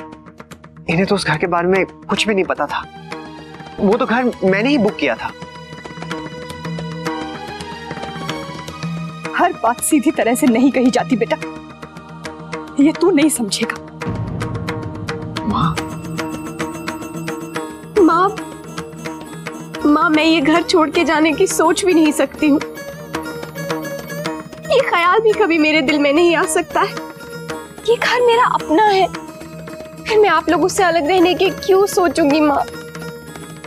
इन्हें तो उस घर के बारे में कुछ भी नहीं पता था। वो तो घर मैंने ही बुक किया था। हर बात सीधी तरह से नहीं कही जाती बेटा, ये तू नहीं समझेगा। माँ, मैं ये घर छोड़ के जाने की सोच भी नहीं सकती हूँ। ये ख्याल भी कभी मेरे दिल में नहीं आ सकता है। ये घर मेरा अपना है, फिर मैं आप लोगों से अलग रहने की क्यों सोचूंगी माँ?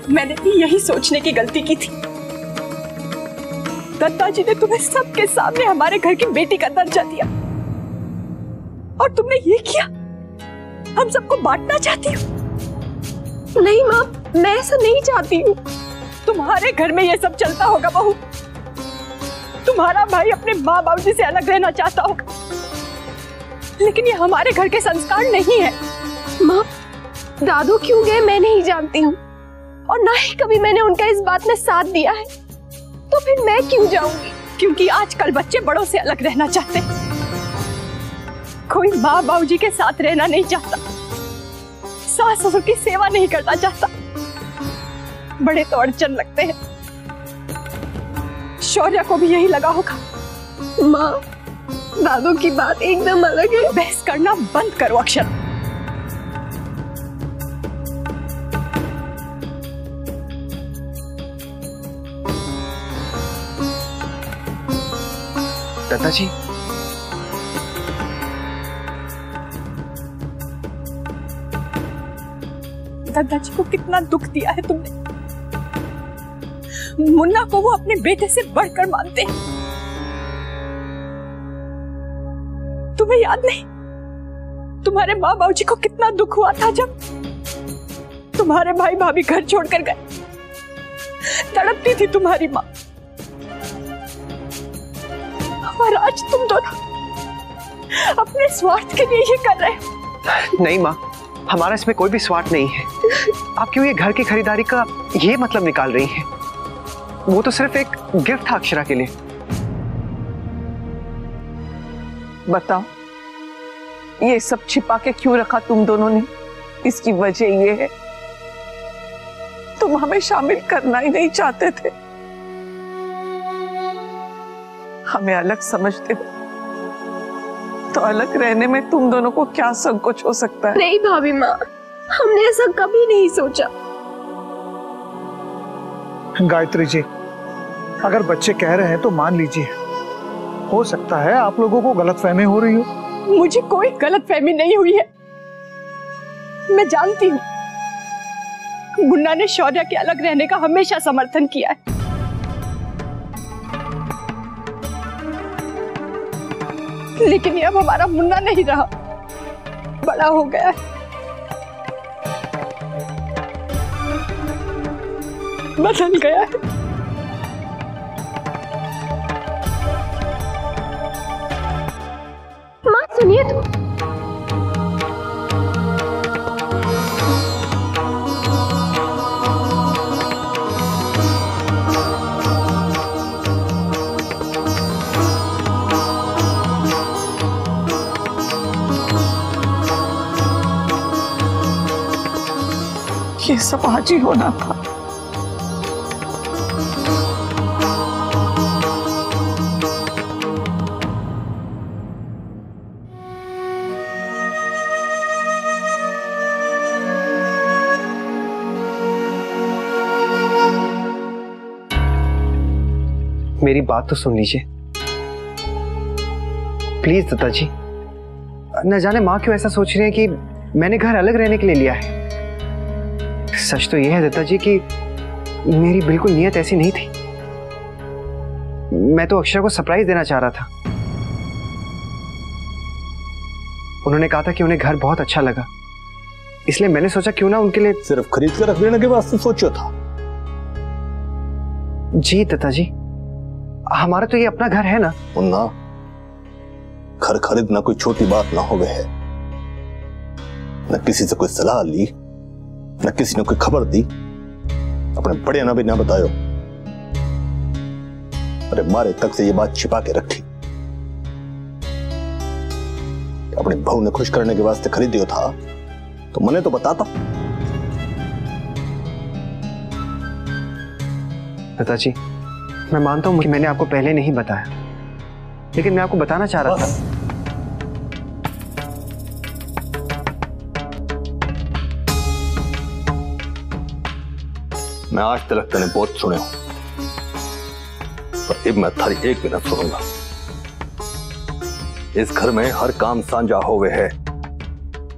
मैंने भी यही सोचने की गलती की थी। दत्ता जी ने तुम्हें सबके सामने हमारे घर की बेटी का दर्जा दिया, और तुमने ये किया। हम सबको बांटना चाहती हो? नहीं माँ, मैं ऐसा नहीं चाहती हूँ। तुम्हारे घर में ये सब चलता होगा बहू। तुम्हारा भाई अपने माँ बाप जी से अलग रहना चाहता होगा, लेकिन ये हमारे घर के संस्कार नहीं है। माँ, दादू क्यों गए मैं नहीं जानती हूँ, और ना ही कभी मैंने उनका इस बात में साथ दिया है, तो फिर मैं क्यों जाऊंगी? क्योंकि आजकल बच्चे बड़ों से अलग रहना चाहते हैं। कोई माँ बाबू जी के साथ रहना नहीं चाहता, सास ससुर की सेवा नहीं करना चाहता। बड़े तो अड़चन लगते हैं। शौर्या को भी यही लगा होगा। माँ, दादू की बात एकदम अलग है। बहस करना बंद करो अक्षर। दत्ता जी, दत्ता जी को कितना दुख दिया है तुमने। मुन्ना को वो अपने बेटे से बढ़कर मानते हैं। तुम्हें याद नहीं तुम्हारे माँ बाबू जी को कितना दुख हुआ था जब तुम्हारे भाई भाभी घर छोड़कर गए? तड़पती थी तुम्हारी माँ, और आज तुम दोनों अपने स्वार्थ के लिए ये कर रहे हो। नहीं माँ, हमारा इसमें कोई भी स्वार्थ नहीं है। आप क्यों ये घर की खरीदारी का ये मतलब निकाल रही हैं? वो तो सिर्फ एक गिफ्ट था अक्षरा के लिए। बताओ, ये सब छिपा के क्यों रखा तुम दोनों ने? इसकी वजह ये है, तुम हमें शामिल करना ही नहीं चाहते थे। हमें अलग समझते हो तो अलग रहने में तुम दोनों को क्या संकोच हो सकता है? नहीं भाभी माँ, हमने ऐसा कभी नहीं सोचा। गायत्री जी, अगर बच्चे कह रहे हैं तो मान लीजिए। हो सकता है आप लोगों को गलतफहमी हो रही हो। मुझे कोई गलतफहमी नहीं हुई है। मैं जानती हूँ मुन्ना ने शौर्या के अलग रहने का हमेशा समर्थन किया है, लेकिन ये अब हमारा मुन्ना नहीं रहा, बड़ा हो गया है, बदल गया है। माँ सुनिए तो। ये सब आज ही होना था। मेरी बात तो सुन लीजिए प्लीज दत्ता जी। न जाने माँ क्यों ऐसा सोच रहे हैं कि मैंने घर अलग रहने के लिए लिया है। सच तो यह है दत्ता जी कि मेरी बिल्कुल नीयत ऐसी नहीं थी। मैं तो अक्षरा को सरप्राइज देना चाह रहा था। उन्होंने कहा था कि उन्हें घर बहुत अच्छा लगा, इसलिए मैंने सोचा क्यों ना उनके लिए सिर्फ खरीद कर रख देने के वास्ते सोचा था। जी दत्ता जी, हमारा तो ये अपना घर है ना। मुन्ना, घर खरीदना कोई छोटी बात ना हो गए है। न किसी से कोई सलाह ली, न किसी ने कोई खबर दी, अपने बड़े ना भी ना बतायो। अरे मारे तक से ये बात छिपा के रखी। अपने बहू ने खुश करने के वास्ते खरीदियो था तो मने तो बताता। दत्ता जी, मैं मानता हूं कि मैंने आपको पहले नहीं बताया, लेकिन मैं आपको बताना चाह रहा था। मैं आज तक तेने बहुत सुने हो, पर अब मैं थारी एक भी न सुनूंगा। इस घर में हर काम साझा होवे है।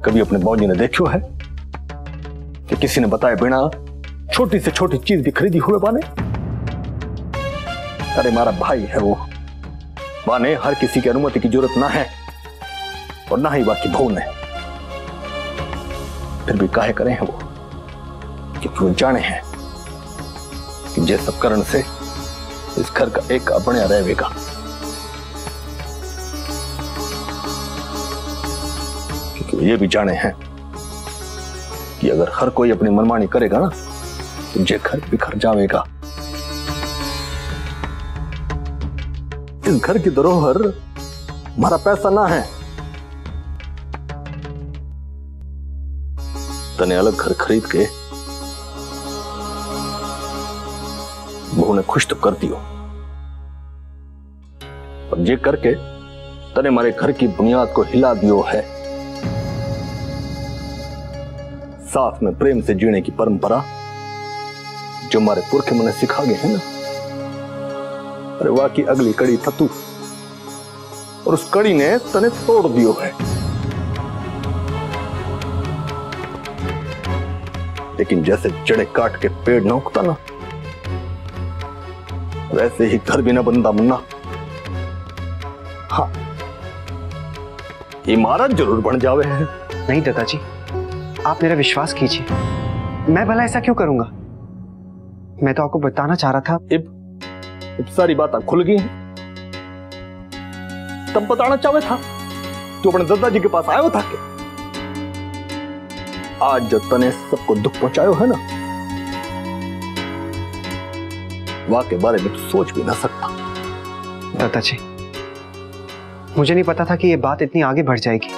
कभी अपने बाबूजी ने देखो है कि किसी ने बताए बिना छोटी से छोटी चीज भी खरीदी हुए बाने? अरे मारा भाई है वो, बाने हर किसी की अनुमति की जरूरत ना है और ना ही बाकी बहू ने। फिर भी काहे करें हैं वो, क्योंकि वो जाने हैं कि जे सब करण से इस घर का एक अपने रहेगा। क्योंकि वो ये भी जाने हैं कि अगर हर कोई अपनी मनमानी करेगा ना तो जे घर बिखर जाएगा। इस घर की धरोहर हमारा पैसा ना है। तने अलग घर खरीद के बहू ने खुश तो कर दियो, और ये करके तने हमारे घर की बुनियाद को हिला दियो है। साथ में प्रेम से जीने की परंपरा जो हमारे पुरखे मने सिखा गए हैं ना, अरे वाह की अगली कड़ी था तू, और उस कड़ी ने तने तोड़ दियो है। लेकिन जैसे जड़े काट के पेड़ न उगता ना, वैसे ही घर भी ना बनता मुन्ना। हाँ, इमारत जरूर बन जावे है। नहीं दत्ता जी, आप मेरा विश्वास कीजिए, मैं भला ऐसा क्यों करूंगा। मैं तो आपको बताना चाह रहा था। अब सारी बात खुल गई हैं। तब बताना चाहे था तो अपने दादाजी के पास आयो था के आज जो तने सबको दुख पहुंचायो है ना, वाह के बारे में तो सोच भी ना सकता। दादाजी, मुझे नहीं पता था कि ये बात इतनी आगे बढ़ जाएगी।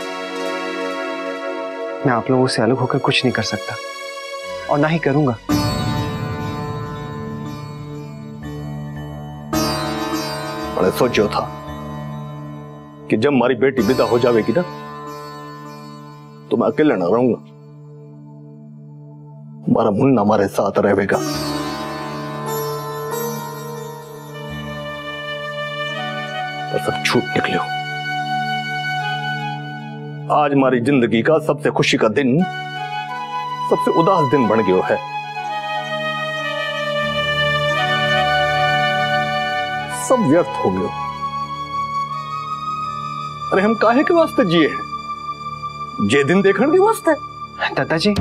मैं आप लोगों से अलग होकर कुछ नहीं कर सकता और ना ही करूंगा। मैंने सोचा था कि जब हमारी बेटी विदा हो जाएगी ना तो मैं अकेले ना रहूंगा, हमारा मुन्ना हमारे साथ रहेगा। पर सब झूठ निकले हो। आज हमारी जिंदगी का सबसे खुशी का दिन सबसे उदास दिन बन गया है। सब व्यर्थ हो गया। अरे हम काहे के वास्ते जिए हैं? जे दिन देखने के वास्ते। दादाजी,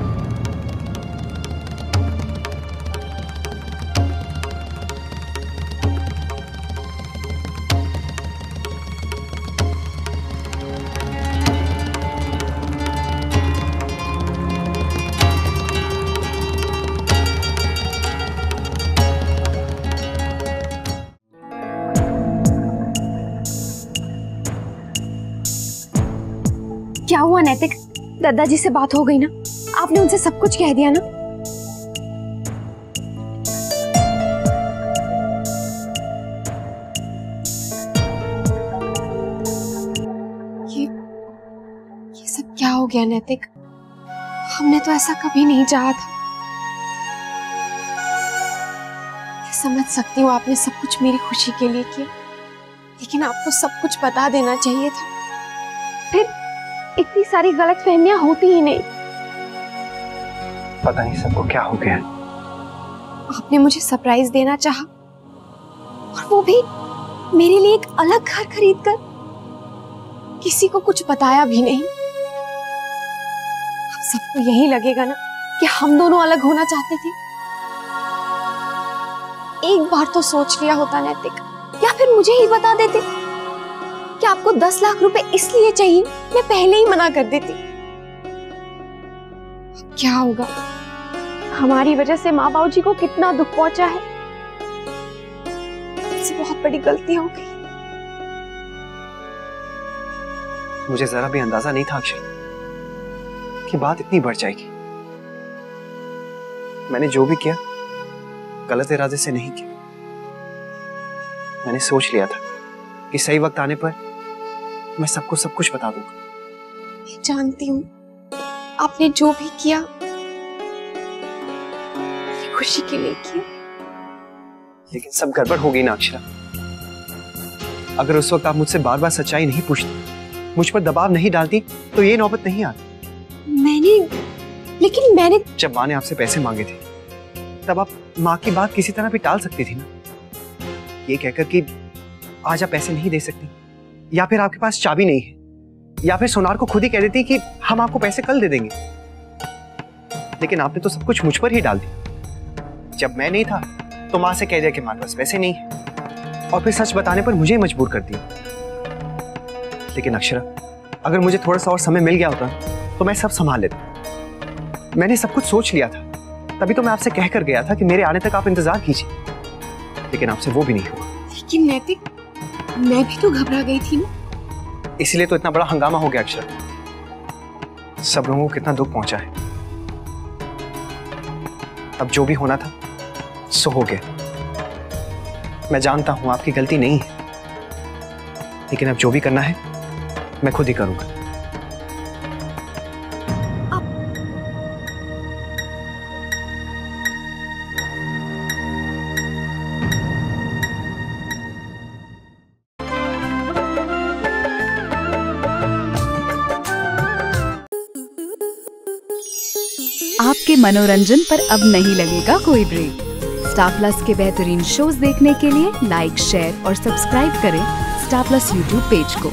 क्या हुआ नैतिक? दादाजी से बात हो गई ना? आपने उनसे सब कुछ कह दिया ना? ये सब क्या हो गया नैतिक? हमने तो ऐसा कभी नहीं चाहा था। समझ सकती हूँ आपने सब कुछ मेरी खुशी के लिए किया, लेकिन आपको सब कुछ बता देना चाहिए था, फिर इतनी सारी गलतफहमियां होती ही नहीं। पता नहीं सबको क्या हो गया। आपने मुझे सरप्राइज देना चाहा, और वो भी मेरे लिए एक अलग घर खरीद कर, किसी को कुछ बताया भी नहीं। अब सबको यही लगेगा ना कि हम दोनों अलग होना चाहते थे। एक बार तो सोच लिया होता नैतिक, या फिर मुझे ही बता देते कि आपको 10 लाख रुपए इसलिए चाहिए, मैं पहले ही मना कर देती। क्या होगा, हमारी वजह से माँ बाबूजी को कितना दुख पहुंचा है। मुझसे बहुत बड़ी गलती हो गई। मुझे जरा भी अंदाजा नहीं था अक्षर कि बात इतनी बढ़ जाएगी। मैंने जो भी किया गलत इरादे से नहीं किया। मैंने सोच लिया था कि सही वक्त आने पर मैं सबको सब कुछ बता दूंगा। मैं जानती हूँ आपने जो भी किया ये खुशी के लिए किया, लेकिन सब गड़बड़ हो गई ना अक्षरा। अगर उस वक्त आप मुझसे बार बार सच्चाई नहीं पूछती, मुझ पर दबाव नहीं डालती, तो ये नौबत नहीं आती। लेकिन मैंने जब माँ ने आपसे पैसे मांगे थे तब आप माँ की बात किसी तरह भी टाल सकती थी ना, ये कहकर कि आज आप पैसे नहीं दे सकती, या फिर आपके पास चाबी नहीं है, या फिर सोनार को खुद ही कह देती कि हम आपको पैसे कल दे देंगे। लेकिन आपने तो सब कुछ मुझ पर ही डाल दिया। जब मैं नहीं था तो माँ से कह दिया कि हमारे पास पैसे नहीं है, और फिर सच बताने पर मुझे ही मजबूर कर दिया। लेकिन अक्षरा, अगर मुझे थोड़ा सा और समय मिल गया होता तो मैं सब संभाल लेता। मैंने सब कुछ सोच लिया था, तभी तो मैं आपसे कह कर गया था कि मेरे आने तक आप इंतजार कीजिए, लेकिन आपसे वो भी नहीं हुआ। लेकिन नैतिक, मैं भी तो घबरा गई थी ना। इसलिए तो इतना बड़ा हंगामा हो गया अक्षरा। सब लोगों को कितना दुख पहुंचा है। अब जो भी होना था सो हो गया। मैं जानता हूं आपकी गलती नहीं है, लेकिन अब जो भी करना है मैं खुद ही करूंगा। आपके मनोरंजन पर अब नहीं लगेगा कोई ब्रेक। स्टार प्लस के बेहतरीन शोज देखने के लिए लाइक, शेयर और सब्सक्राइब करें स्टार प्लस यूट्यूब पेज को।